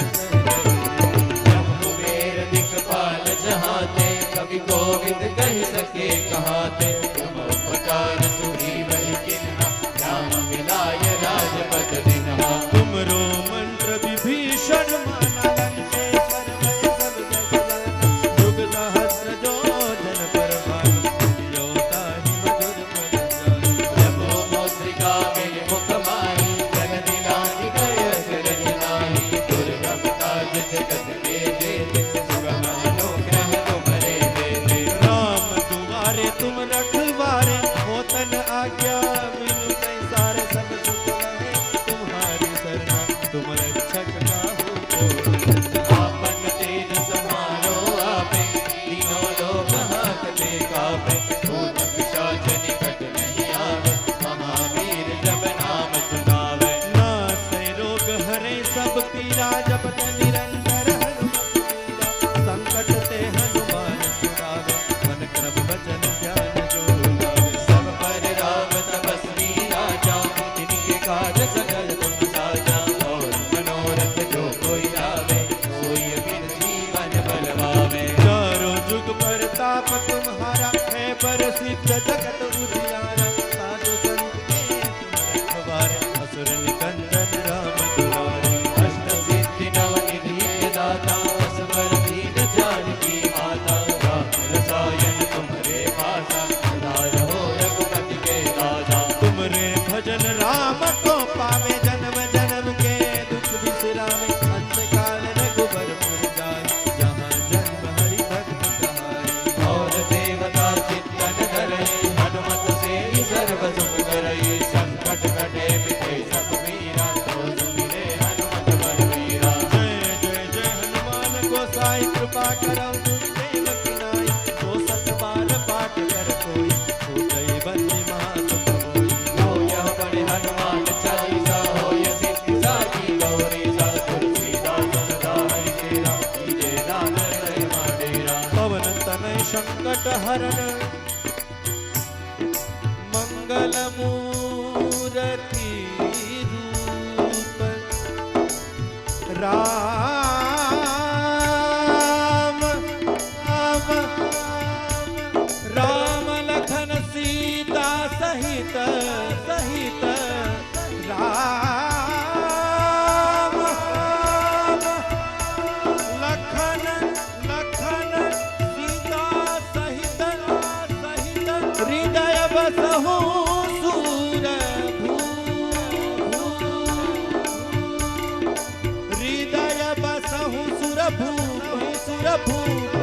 कुबेर दिक्पाल जहाते कवि गोविंद कह सके कहाते तुम उपकार सुरी बहि किन्हा राम मिलाय राजपद दिन्हा. तुमरो मंत्र विभीषण माना लंकेश्वर भय सब जग जाना जुग सहस्र जो जन पर भानु जो ताहि मधुर पद जानु. जपो मुद्रिका में मुख माही जन दिलानि गय सिर जनाहि दुर्गम काज जगत के जेते सुगम अनुग्रह तुम्हारे देते. राम दुआरे तुम रखवारे होतन आज्ञा बिनु पैसारे सब सुख लहे तुम्हारी सरना तुम रक्षक काहू को डरना. आपन तेज समारो आपे तीनों लोक हांकते कापे भूत पिशाच निकट नहीं आवे महावीर जब नाम सुनावे. नासै रोग हरे सब पीरा जपत निरंतर हनुमत वीरा संकट ते हनुमान छुड़ावे मन क्रम वचन ध्यान जो लावे. सब पर राम तपस्वी राजा तिनके काज सकल तुम साजा और मनोरथ जो कोई लावे सोई बिन जीवन बल पावे. चारों जुग परताप तुम्हारा है प्रसिद्ध जगत उजियारा साधु संत के तुम रखवारे असुर निकंदन राम दुलारे. अष्ट सिद्धि नव निधि के दाता असवर दीन जानकी माता राम रसायन तुम्हारे पासा सदा रहो रघुपति के दादा. तुमरे भजन राम को पावे जन्म जन्म के दुख बिसरावे अंत काल रघुबर पुर जाय जहाँ जन्म हरि भक्त कहाय. और देवता चित्तन धरे हनुमत से ही संकट हरण मंगल मूर्ति रूप राम राम राम लखन सीता सहित सहित राम लखन लखन सीता सहित सहित हृदय बसहु हृदय बसहु सुरभूप सुरभूप